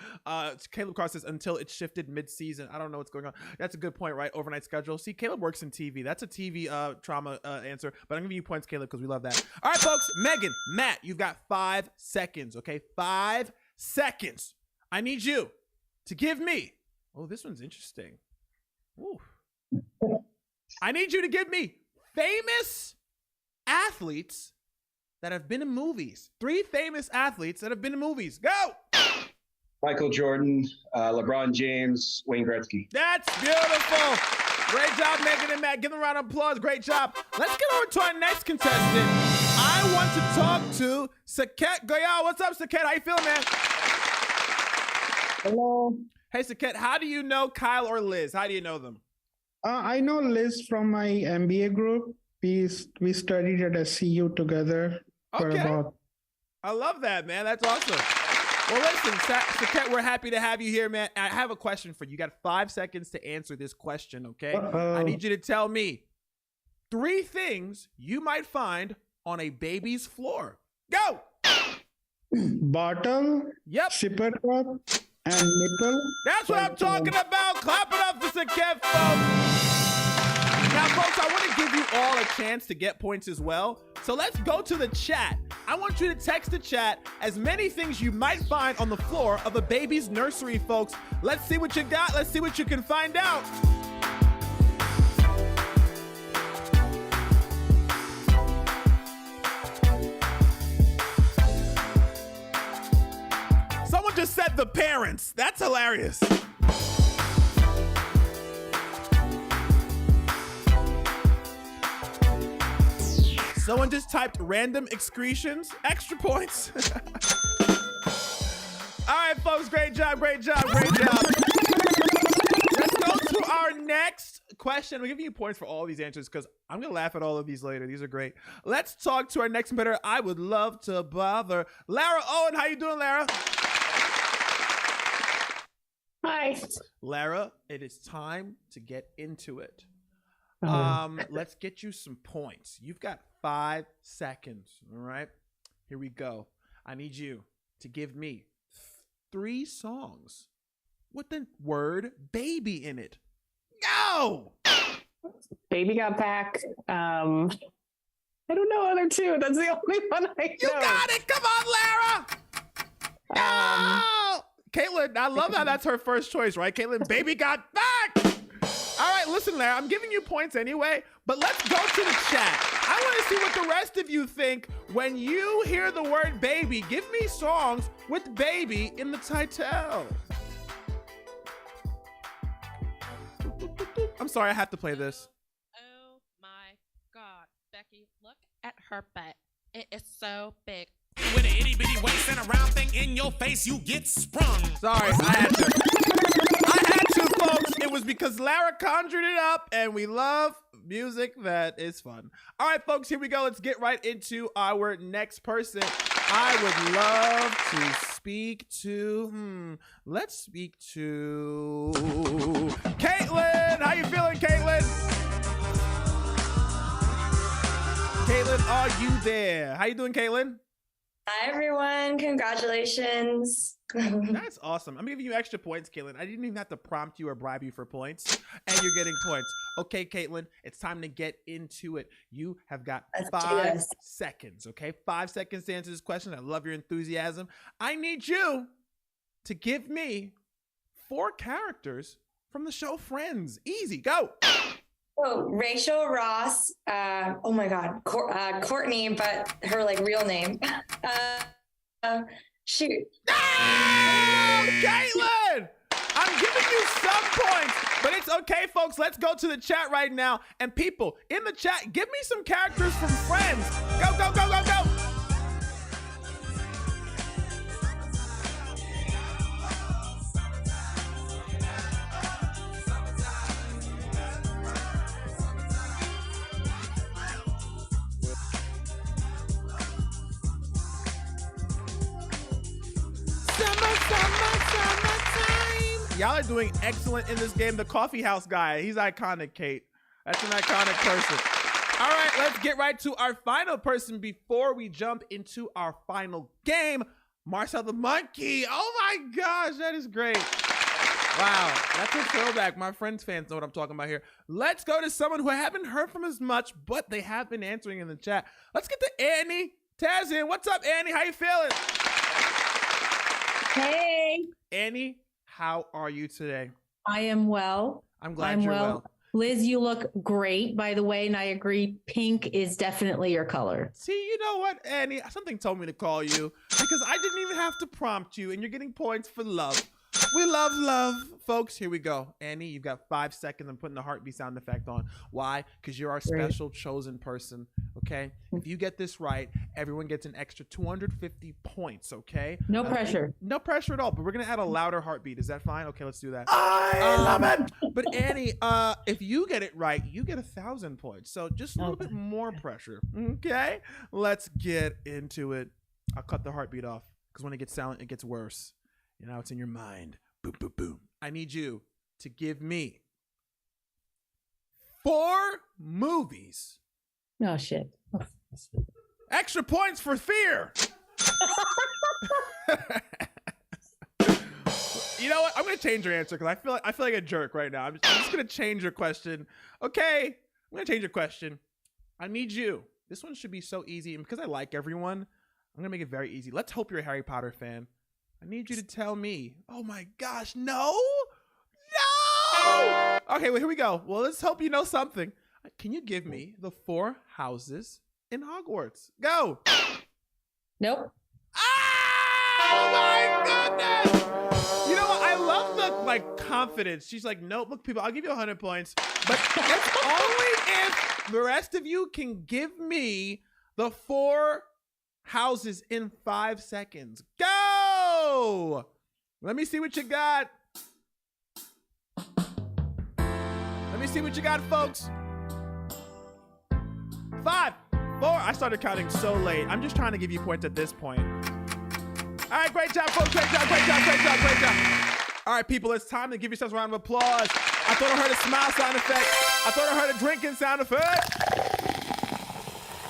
Caleb Cross says, until it shifted mid-season. I don't know what's going on. That's a good point, right? Overnight schedule. See, Caleb works in TV. That's a TV trauma answer, but I'm giving you points, Caleb, because we love that. All right, folks. Megan, Matt, you've got 5 seconds, okay? 5 seconds. I need you to give me. Oh, this one's interesting. Ooh. I need you to give me famous athletes that have been in movies. 3 famous athletes that have been in movies. Go! Michael Jordan, LeBron James, Wayne Gretzky. That's beautiful. Great job, Megan and Matt. Give them a round of applause. Great job. Let's get over to our next contestant. I want to talk to Saket Goyal. What's up, Saket? How you feeling, man? Hello. Hey, Saket, how do you know Kyle or Liz? How do you know them? I know Liz from my MBA group. We studied at SCU together for about. I love that, man. That's awesome. Well, listen, Saket, we're happy to have you here, man. I have a question for you. You got 5 seconds to answer this question, okay? I need you to tell me 3 things you might find on a baby's floor. Go! Bottle. Yep. Sipper cup and nipple. That's what I'm talking about. Clap it up for Saket, folks. Now, folks, I want to give you all a chance to get points as well. So let's go to the chat. I want you to text the chat as many things you might find on the floor of a baby's nursery, folks. Let's see what you got. Let's see what you can find out. Someone just said the parents. That's hilarious. Someone just typed random excretions. Extra points. All right, folks. Great job. Great job. Great job. Let's go to our next question. We're giving you points for all these answers because I'm going to laugh at all of these later. These are great. Let's talk to our next competitor. I would love to bother Lara Owen. How you doing, Lara? Hi. Lara, it is time to get into it. Let's get you some points. You've got 5 seconds. All right, here we go. I need you to give me 3 songs with the word baby in it. Go! Baby Got Back. I don't know other 2. That's the only one I know. You got it. Come on, Lara. No! Caitlin, I love how that's her first choice, right? Caitlin, Baby Got Back. All right, listen, Lara, I'm giving you points anyway, but let's go to the chat. I want to see what the rest of you think when you hear the word baby. Give me songs with baby in the title. I'm sorry, I have to play this. Oh my God, Becky, look at her butt. It is so big. With an itty bitty waist and a round thing in your face, you get sprung. Sorry, I had to. Folks, it was because Lara conjured it up, and we love music that is fun. All right, folks, here we go. Let's get right into our next person. I would love to speak to, let's speak to Caitlin. How you feeling, Caitlin? Caitlin, are you there? How you doing, Caitlin? Hi, everyone. Congratulations. That's awesome. I'm giving you extra points, Caitlin. I didn't even have to prompt you or bribe you for points, and you're getting points. Okay, Caitlin, it's time to get into it. You have got 5 seconds, okay? 5 seconds to answer this question. I love your enthusiasm. I need you to give me 4 characters from the show Friends. Easy, go. Oh, Rachel Ross. Oh my God, Courtney, but her real name. Shoot. Oh, Caitlin! I'm giving you some points, but it's okay, folks. Let's go to the chat right now. And people in the chat, give me some characters from Friends. Go, go, go, go, go. Y'all are doing excellent in this game. The coffee house guy, he's iconic, Kate. That's an iconic person. All right, let's get right to our final person before we jump into our final game. Marcel the Monkey. Oh my gosh, that is great. Wow, that's a throwback. My friends' fans know what I'm talking about here. Let's go to someone who I haven't heard from as much, but they have been answering in the chat. Let's get to Annie Tazin. What's up, Annie? How you feeling? Hey. Annie, how are you today? I am well. I'm glad you're well. Liz, you look great, by the way, and I agree. Pink is definitely your color. See, you know what, Annie? Something told me to call you because I didn't even have to prompt you, and you're getting points for love. We love love. Folks, here we go. Annie, you've got 5 seconds. I'm putting the heartbeat sound effect on. Why? Because you're our special chosen person, okay? If you get this right, everyone gets an extra 250 points, okay? No pressure. No pressure at all, but we're going to add a louder heartbeat. Is that fine? Okay, let's do that. I love it. But Annie, if you get it right, you get 1,000 points. So just a little bit more pressure, okay? Let's get into it. I'll cut the heartbeat off because when it gets silent, it gets worse. You know, it's in your mind. Boom, boom, boom. I need you to give me 4 movies. Oh, shit. Extra points for fear. You know what? I'm going to change your answer because I feel like a jerk right now. I'm just going to change your question. Okay. I'm going to change your question. I need you. This one should be so easy. And because I like everyone, I'm going to make it very easy. Let's hope you're a Harry Potter fan. I need you to tell me. Oh my gosh, no! No! Okay, well, here we go. Well, let's hope you know something. Can you give me the 4 houses in Hogwarts? Go! Nope. Oh my goodness! You know what? I love the confidence. She's like, nope, look, people, I'll give you 100 points. But it's only if the rest of you can give me the 4 houses in 5 seconds. Go! Let me see what you got. Let me see what you got, folks. 5, 4. I started counting so late. I'm just trying to give you points at this point. All right, great job, folks. Great job, great job, great job, great job. All right, people, it's time to give yourselves a round of applause. I thought I heard a smile sound effect. I thought I heard a drinking sound effect.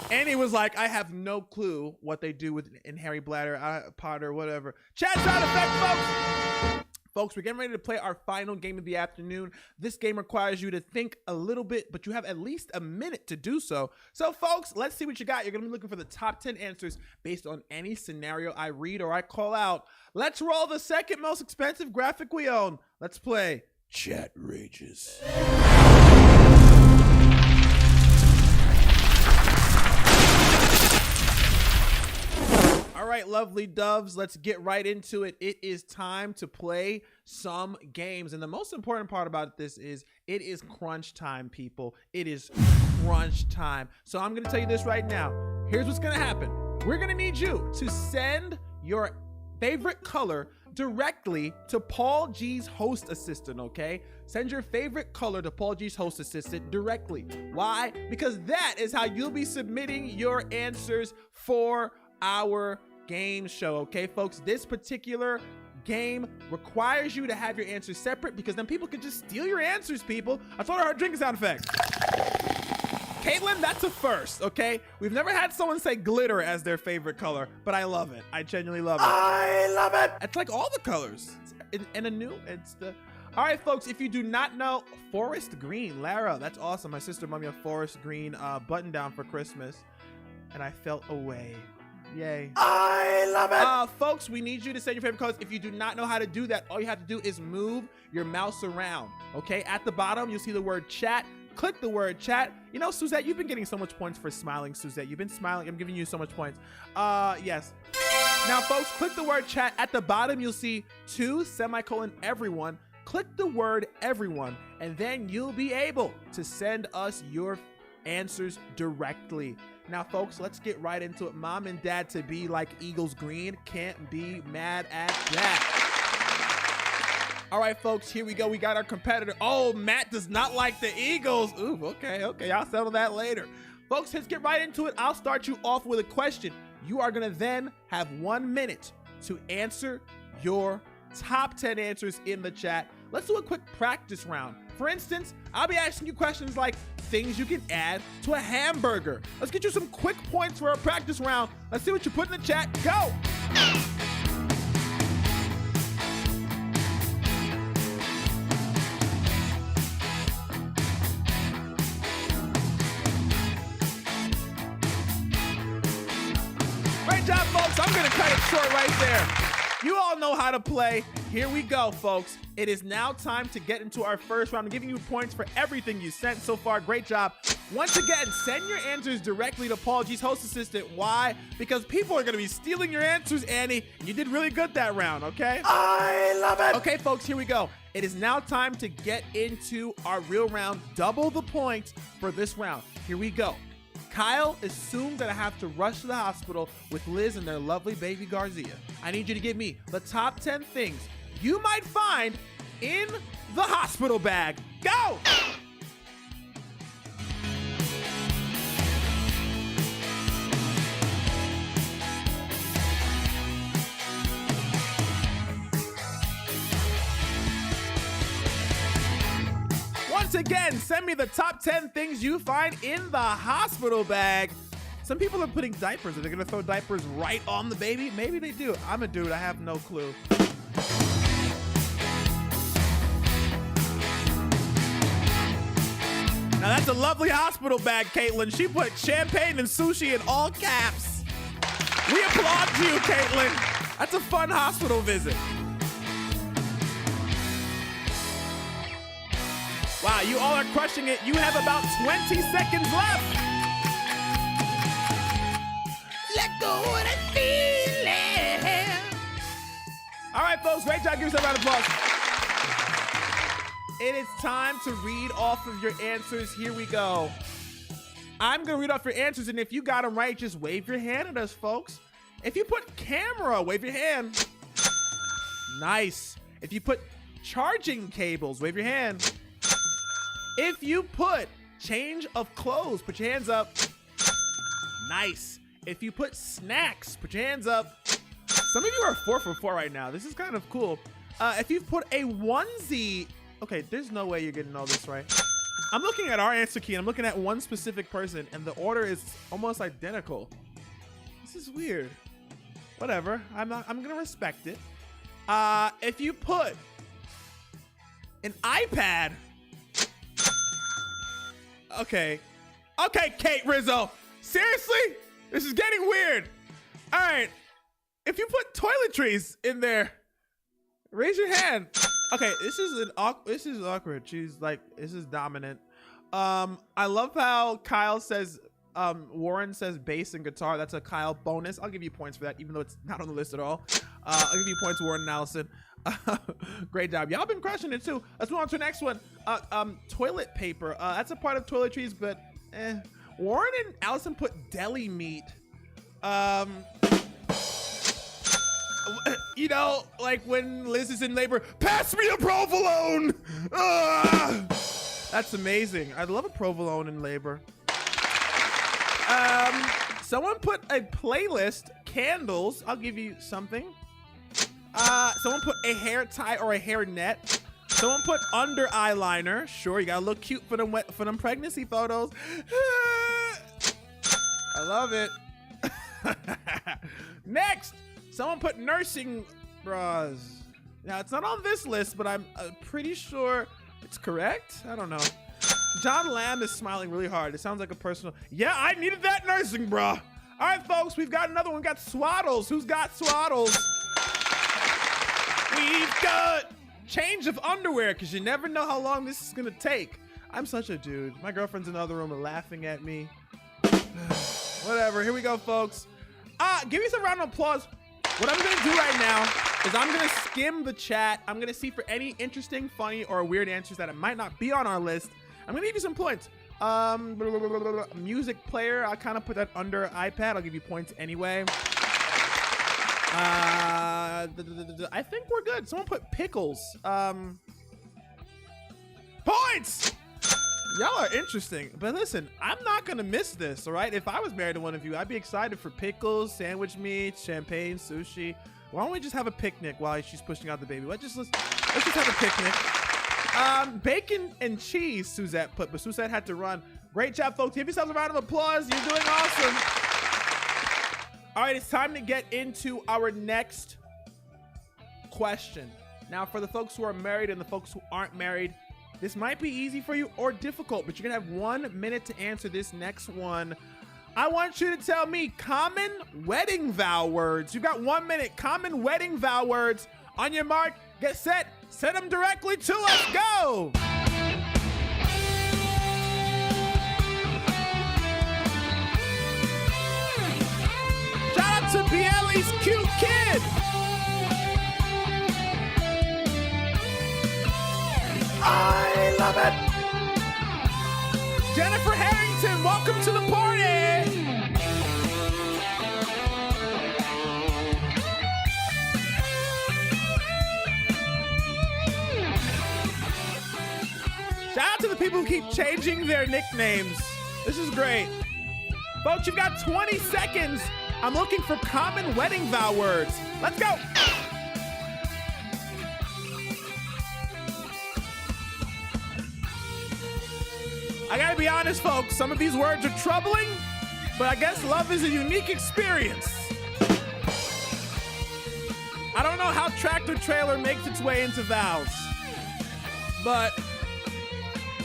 Annie was like, I have no clue what they do in Harry Potter, whatever. Chat sound effect, folks. Folks, we're getting ready to play our final game of the afternoon. This game requires you to think a little bit, but you have at least a minute to do so. So, folks, let's see what you got. You're going to be looking for the top 10 answers based on any scenario I read or I call out. Let's roll the second most expensive graphic we own. Let's play Chat Rages. All right, lovely doves, let's get right into it. It is time to play some games. And the most important part about this is it is crunch time, people. It is crunch time. So I'm going to tell you this right now. Here's what's going to happen. We're going to need you to send your favorite color directly to Paul G's host assistant, okay? Send your favorite color to Paul G's host assistant directly. Why? Because that is how you'll be submitting your answers for our game show, okay, folks? This particular game requires you to have your answers separate because then people can just steal your answers, people. I thought I heard drinking sound effects. Caitlin, that's a first, okay? We've never had someone say glitter as their favorite color, but I love it. I genuinely love it. I love it. It's like all the colors. All right, folks, if you do not know, forest green, Lara, that's awesome. My sister bought me a forest green button down for Christmas, and I felt away. Yay. I love it. Folks, we need you to send your favorite colors. If you do not know how to do that, all you have to do is move your mouse around, okay? At the bottom, you'll see the word chat. Click the word chat. You know, Suzette, you've been getting so much points for smiling, Suzette. You've been smiling. I'm giving you so much points. Yes. Now, folks, click the word chat. At the bottom, you'll see /everyone. Click the word everyone, and then you'll be able to send us your answers directly. Now, folks, let's get right into it. Mom and dad to be like Eagles green. Can't be mad at that. All right, folks, here we go. We got our competitor. Oh, Matt does not like the Eagles. Ooh, okay. I'll settle that later. Folks, let's get right into it. I'll start you off with a question. You are going to then have 1 minute to answer your top 10 answers in the chat. let's do a quick practice round. For instance, I'll be asking you questions like things you can add to a hamburger. Let's get you some quick points for our practice round. Let's see what you put in the chat. Go! Great job, folks. I'm gonna cut it short right there. You all know how to play. Here we go, folks. It is now time to get into our first round. I'm giving you points for everything you sent so far. Great job. Once again, send your answers directly to Paul G's host assistant. Why? Because people are going to be stealing your answers, Annie. You did really good that round, okay? I love it. Okay, folks, here we go. It is now time to get into our real round. Double the points for this round. Here we go. Kyle assumed that I have to rush to the hospital with Liz and their lovely baby Garzia. I need you to give me the top 10 things you might find in the hospital bag. Go! Once again, send me the top 10 things you find in the hospital bag. Some people are putting diapers. Are they gonna throw diapers right on the baby? Maybe they do. I'm a dude, I have no clue. Now that's a lovely hospital bag, Caitlin. She put champagne and sushi in all caps. We applaud you, Caitlin. That's a fun hospital visit. Wow, you all are crushing it. You have about 20 seconds left. Let go of that feeling. All right, folks, great job. Give yourself a round of applause. It is time to read off of your answers. Here we go. I'm going to read off your answers, and if you got them right, just wave your hand at us, folks. If you put camera, wave your hand. Nice. If you put charging cables, wave your hand. If you put change of clothes, put your hands up. Nice. If you put snacks, put your hands up. Some of you are 4 for 4 right now. This is kind of cool. If you've put a onesie, okay, there's no way you're getting all this right. I'm looking at our answer key and I'm looking at one specific person and the order is almost identical. This is weird. Whatever, I'm gonna respect it. If you put an iPad, okay, Kate Rizzo, seriously? This is getting weird. All right, if you put toiletries in there, raise your hand. Okay, this is awkward. She's like, this is dominant. I love how Kyle says, Warren says bass and guitar. That's a Kyle bonus. I'll give you points for that, even though it's not on the list at all. I'll give you points, Warren and Allison. Great job. Y'all been crushing it too. Let's move on to the next one. Toilet paper. That's a part of toiletries, but Warren and Allison put deli meat. You know, like when Liz is in labor, pass me a provolone. That's amazing. I love a provolone in labor. Someone put a playlist, candles. I'll give you something. Someone put a hair tie or a hair net. Someone put under eyeliner. Sure, you gotta look cute for them pregnancy photos. I love it. Next, someone put nursing bras. Now, it's not on this list, but I'm pretty sure it's correct. I don't know. John Lamb is smiling really hard. It sounds like a personal. Yeah, I needed that nursing bra. All right, folks, we've got another one. We've got swaddles. Who's got swaddles? We've got change of underwear, because you never know how long this is going to take. I'm such a dude. My girlfriend's in the other room and laughing at me. Whatever. Here we go, folks. Give me some round of applause. What I'm going to do right now is I'm going to skim the chat. I'm going to see for any interesting, funny, or weird answers that it might not be on our list. I'm going to give you some points. Music player, I kind of put that under iPad. I'll give you points anyway. I think we're good. Someone put pickles. Points! Y'all are interesting. But listen, I'm not going to miss this, all right? If I was married to one of you, I'd be excited for pickles, sandwich meat, champagne, sushi. Why don't we just have a picnic while she's pushing out the baby? Let's just have a picnic. Bacon and cheese, Suzette put, but Suzette had to run. Great job, folks. Give yourselves a round of applause. You're doing awesome. All right, it's time to get into our next question. Now, for the folks who are married and the folks who aren't married, this might be easy for you or difficult, but you're gonna have 1 minute to answer this next one. I want you to tell me common wedding vow words. You've got 1 minute. Common wedding vow words. On your mark, get set, send them directly to us. Go! Shout out to Bielli's cute kid. I love it. Jennifer Harrington, welcome to the party. Shout out to the people who keep changing their nicknames. This is great. Folks, you've got 20 seconds. I'm looking for common wedding vow words. Let's go. I gotta be honest, folks, some of these words are troubling, but I guess love is a unique experience. I don't know how tractor trailer makes its way into vows, but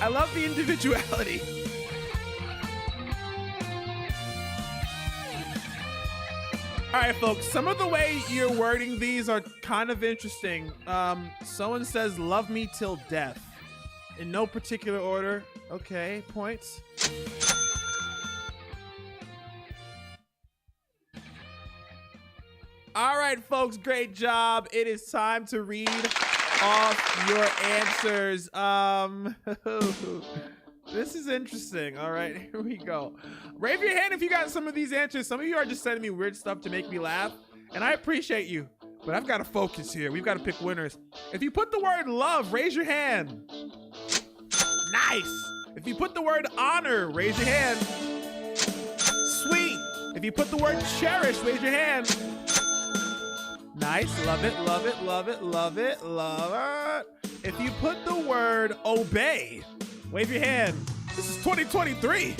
I love the individuality. All right, folks, some of the way you're wording these are kind of interesting. Someone says, love me till death. In no particular order. Okay, points. All right, folks, great job. It is time to read off your answers. This is interesting. All right, here we go. Raise your hand if you got some of these answers. Some of you are just sending me weird stuff to make me laugh, and I appreciate you, but I've got to focus here. We've got to pick winners. If you put the word love, raise your hand. Nice. If you put the word honor, raise your hand. Sweet. If you put the word cherish, raise your hand. Nice. Love it, love it, love it, love it, love it. If you put the word obey, wave your hand. This is 2023.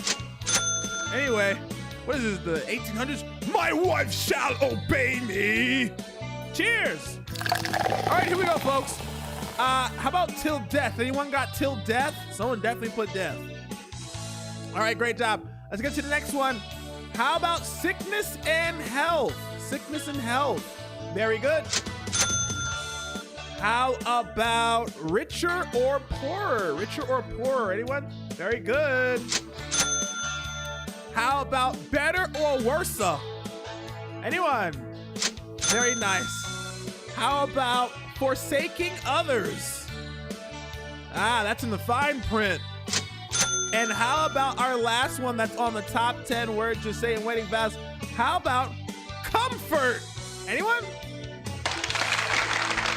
Anyway, what is this, the 1800s? My wife shall obey me. Cheers. All right, here we go, folks. How about till death? Anyone got till death? Someone definitely put death. All right, great job. Let's get to the next one. How about sickness and health? Sickness and health. Very good. How about richer or poorer? Richer or poorer? Anyone? Very good. How about better or worse? Anyone? Very nice. How about forsaking others? That's in the fine print. And how about our last one that's on the top 10 words you're saying wedding vows? How about comfort? Anyone?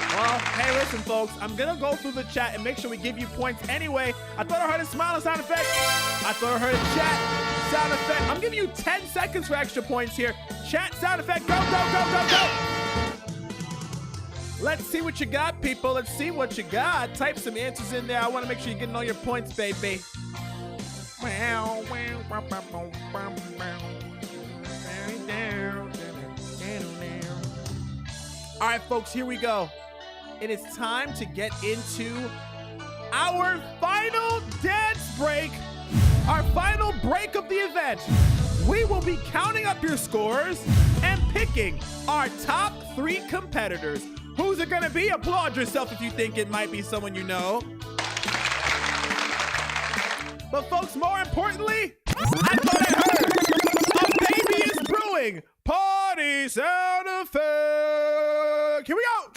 Well, hey, listen, folks. I'm going to go through the chat and make sure we give you points anyway. I thought I heard a smile sound effect. I thought I heard a chat sound effect. I'm giving you 10 seconds for extra points here. Chat sound effect. Go, go, go, go, go. Let's see what you got, people. Let's see what you got. Type some answers in there. I want to make sure you're getting all your points, baby. All right, folks, here we go. It is time to get into our final dance break, our final break of the event. We will be counting up your scores and picking our top 3 competitors. Who's it gonna be? Applaud yourself if you think it might be someone you know. But folks, more importantly, I thought I heard a baby is brewing. Party sound effect. Here we go.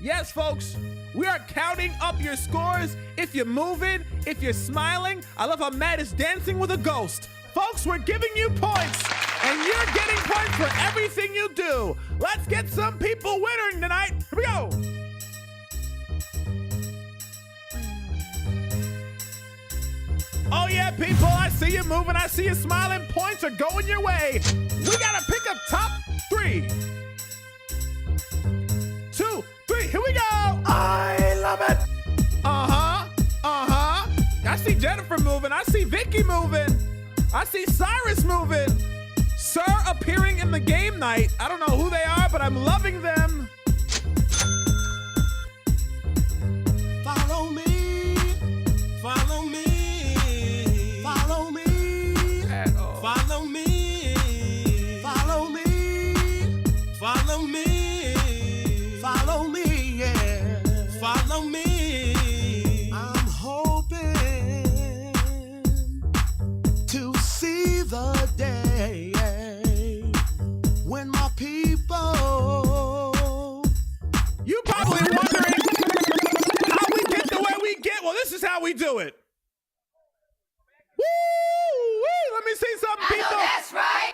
Yes, folks, we are counting up your scores. If you're moving, if you're smiling. I love how Matt is dancing with a ghost. Folks, we're giving you points, and you're getting points for everything you do. Let's get some people winning tonight. Here we go. Oh yeah, people, I see you moving, I see you smiling. Points are going your way. We gotta pick up Vicky moving. I see Cyrus moving. Sir appearing in the game night. I don't know who they are, but I'm loving them. Follow me, follow me, follow me, follow me, follow me, follow me, follow me, yeah, follow me. I'm hoping to see the day when my people. You probably wondering how we get the way we get. Well, this is how we do it. Woo! Let me see something, people. That's right.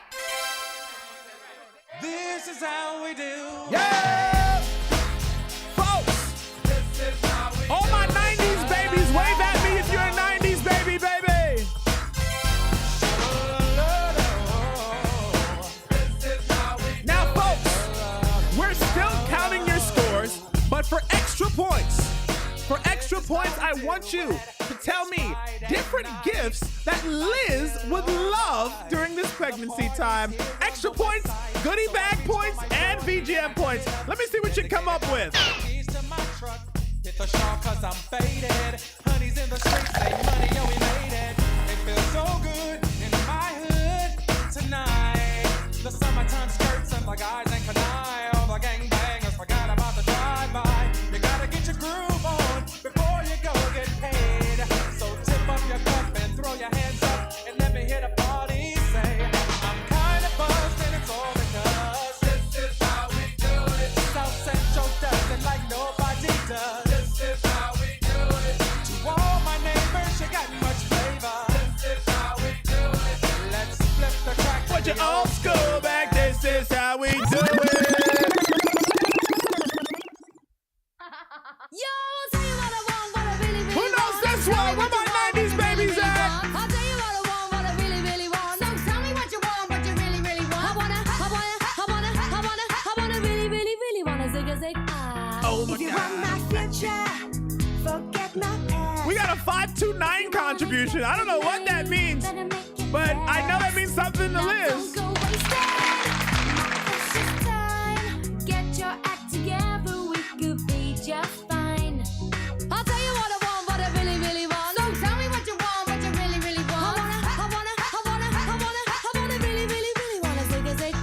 This is how we do. Yeah! Folks! All my 90s babies, wave at me if you're a 90s baby, baby! Now, folks, we're still counting your scores, but for extra points, I want you to tell me different gifts that Liz would love during this pregnancy time. Extra points, goodie bag points, and VGM points. Let me see what you come up with. Hit the shop 'cause I'm faded. Honey's in the streets, say money, yo, we made it. It feels so good in my hood tonight. The summertime skirts and the guys ain't canine. All the gangbangers forgot about the drive-by. You gotta get your groove on before you go get paid. So tip up your cup and throw your hands up and let me hit a party. Say, I'm kinda buzzed and it's all because this is how we do it. South Central does it like nobody does. This is how we do it. To all my neighbors, you got much flavor. This is how we do it. Let's flip the track. Put your old school back. This is how we do it. Yo, I'll tell you what I want, what I really, really Who knows want. this Tell one? me Where what you my want, 90s what you really, babies really at? want. I'll tell you what I want, what I really, really want. So tell me what you want, what you really, really want. I wanna really, really, really wanna zig a zig. Oh my If you God. want my future, forget my past. We got a 529 contribution. I don't know what that means, but I know that means something to Liz. Don't go wasting my precious time. Get your act together, we could be just fine. I'll tell you what I want, what I really, really want. So tell me what you want, what you really, really want. I wanna really, really, really wanna zig a zig.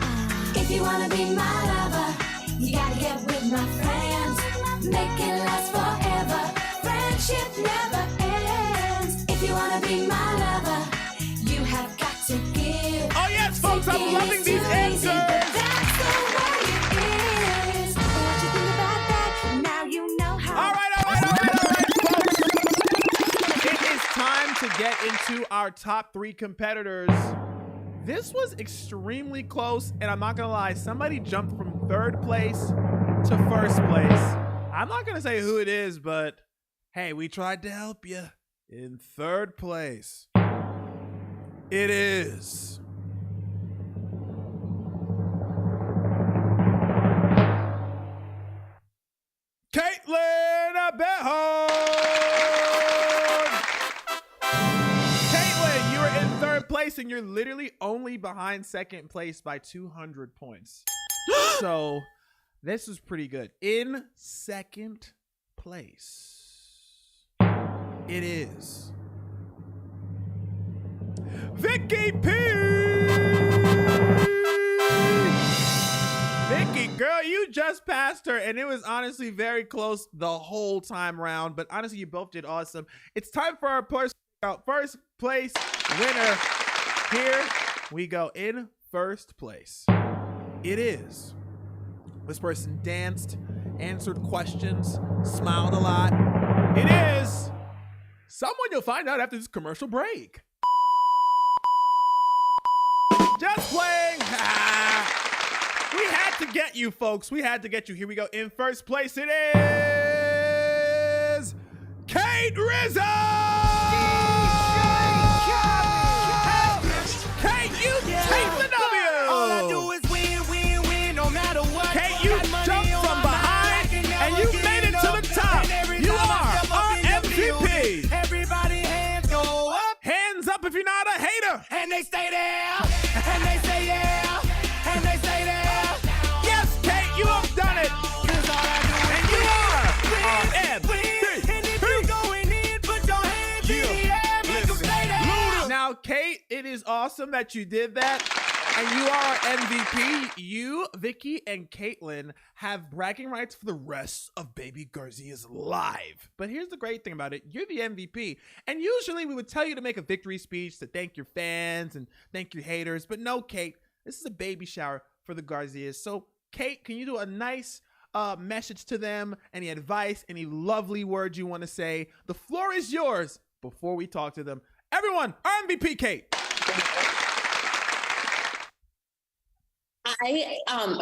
If you wanna be my lover, you gotta get with my friends. Make it last forever. Friendship never ends. If you wanna be my lover, you have got to give. Oh yes, folks, I'm loving these answers. That's the way it is. What you think about that? Now you know how. All right, folks. It is time to get into our top 3 competitors. This was extremely close, and I'm not gonna lie, somebody jumped from 3rd place to 1st place. I'm not gonna say who it is, but hey, we tried to help you. In 3rd place, it is Caitlin Abejo. Caitlin, you are in 3rd place, and you're literally only behind 2nd place by 200 points. So this is pretty good. In 2nd place, it is Vicky P. Vicky, girl, you just passed her, and it was honestly very close the whole time around. But honestly, you both did awesome. It's time for our first place winner. Here we go. In 1st place, it is. This person danced, answered questions, smiled a lot. It is someone you'll find out after this commercial break. Just playing. We had to get you, folks. We had to get you. Here we go. In 1st place, it is Kate Rizzo. Kate, you take the W. All I do is win, no matter what. Kate, you jumped from behind and you made it to the top. You are our MVP. Everybody hands go up. Hands up if you're not they stay there, and they say yeah, and they say there. Yes, Kate, you have done it. 'Cause all I do And you are win. And if you going in, put your hands in the air, make 'em stay there. Now, Kate, it is awesome that you did that. And you are our MVP. You, Vicky, and Caitlin have bragging rights for the rest of Baby Garzia's live. But here's the great thing about it. You're the MVP. And usually we would tell you to make a victory speech to thank your fans and thank your haters. But no, Kate, this is a baby shower for the Garzias. So, Kate, can you do a nice message to them? Any advice, any lovely words you want to say? The floor is yours before we talk to them. Everyone, our MVP, Kate.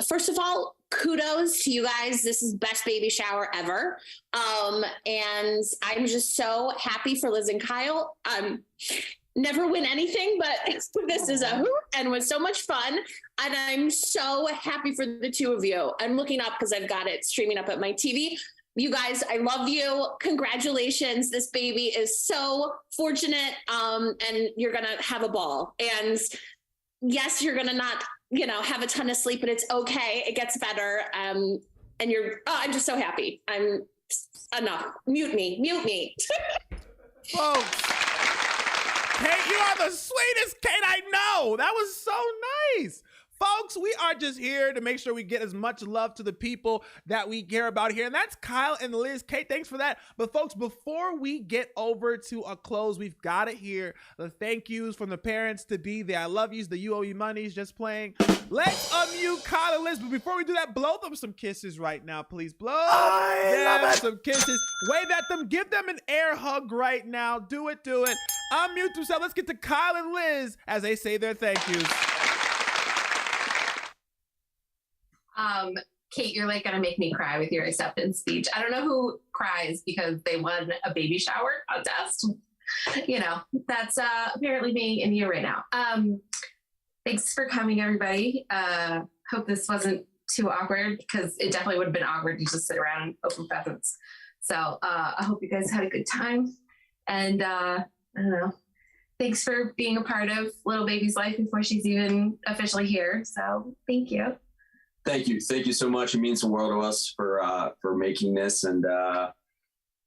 First of all, kudos to you guys. This is best baby shower ever. And I'm just so happy for Liz and Kyle. Never win anything, but this is a hoot and was so much fun. And I'm so happy for the two of you. I'm looking up because I've got it streaming up at my TV. You guys, I love you. Congratulations. This baby is so fortunate. And you're going to have a ball. And yes, you're going to not, have a ton of sleep, but it's okay. It gets better. And I'm just so happy. I'm enough. Mute me. Folks, Kate, you are the sweetest Kate I know. That was so nice. Folks, we are just here to make sure we get as much love to the people that we care about here. And that's Kyle and Liz. Kate, thanks for that. But folks, before we get over to a close, we've got to hear the thank yous from the parents to be the I love yous, the you owe me monies just playing. Let's unmute Kyle and Liz. But before we do that, blow them some kisses right now, please. Blow them some kisses. Wave at them. Give them an air hug right now. Do it. Unmute themselves. Let's get to Kyle and Liz as they say their thank yous. Kate, you're like gonna make me cry with your acceptance speech. I don't know who cries because they won a baby shower contest. That's apparently me and you right now. Thanks for coming, everybody. Hope this wasn't too awkward because it definitely would have been awkward to just sit around and open presents. So I hope you guys had a good time. And I don't know. Thanks for being a part of little baby's life before she's even officially here. So thank you. Thank you so much. It means the world to us for making this, and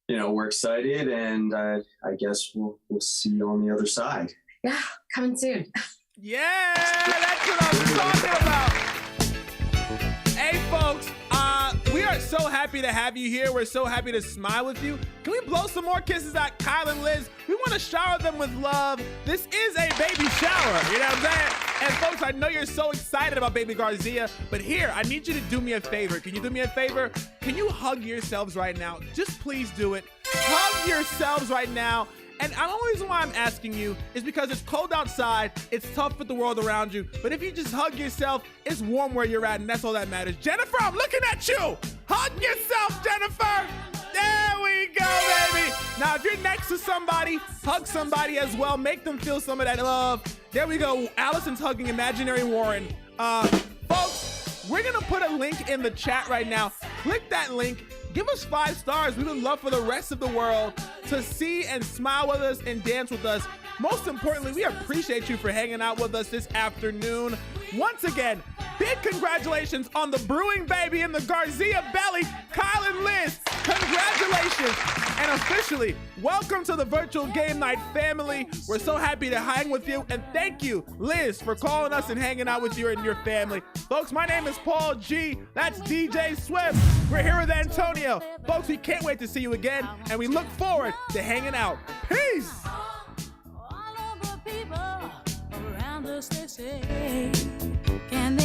we're excited, and I guess we'll see you on the other side. Yeah, coming soon. Yeah, that's what I'm talking about. Hey, folks, we are so happy to have you here. We're so happy to smile with you. Can we blow some more kisses at Kyle and Liz? We want to shower them with love. This is a baby shower, you know what I'm saying? And folks, I know you're so excited about baby Garzia, but here, I need you to do me a favor. Can you do me a favor? Can you hug yourselves right now? Just please do it. Hug yourselves right now. And the only reason why I'm asking you is because it's cold outside, it's tough with the world around you, but if you just hug yourself, it's warm where you're at, and that's all that matters. Jennifer, I'm looking at you! Hug yourself, Jennifer! There we go, baby! Now, if you're next to somebody, hug somebody as well. Make them feel some of that love. There we go. Allison's hugging Imaginary Warren. Folks, we're gonna put a link in the chat right now. Click that link. Give us 5 stars. We would love for the rest of the world to see and smile with us and dance with us. Most importantly, we appreciate you for hanging out with us this afternoon. Once again, big congratulations on the brewing baby in the Garzia belly, Kyle and Liz. Congratulations. And officially, welcome to the Virtual Game Night family. We're so happy to hang with you. And thank you, Liz, for calling us and hanging out with you and your family. Folks, my name is Paul G. That's DJ Swift. We're here with Antonio. Folks, we can't wait to see you again. And we look forward to hanging out. Peace. Can they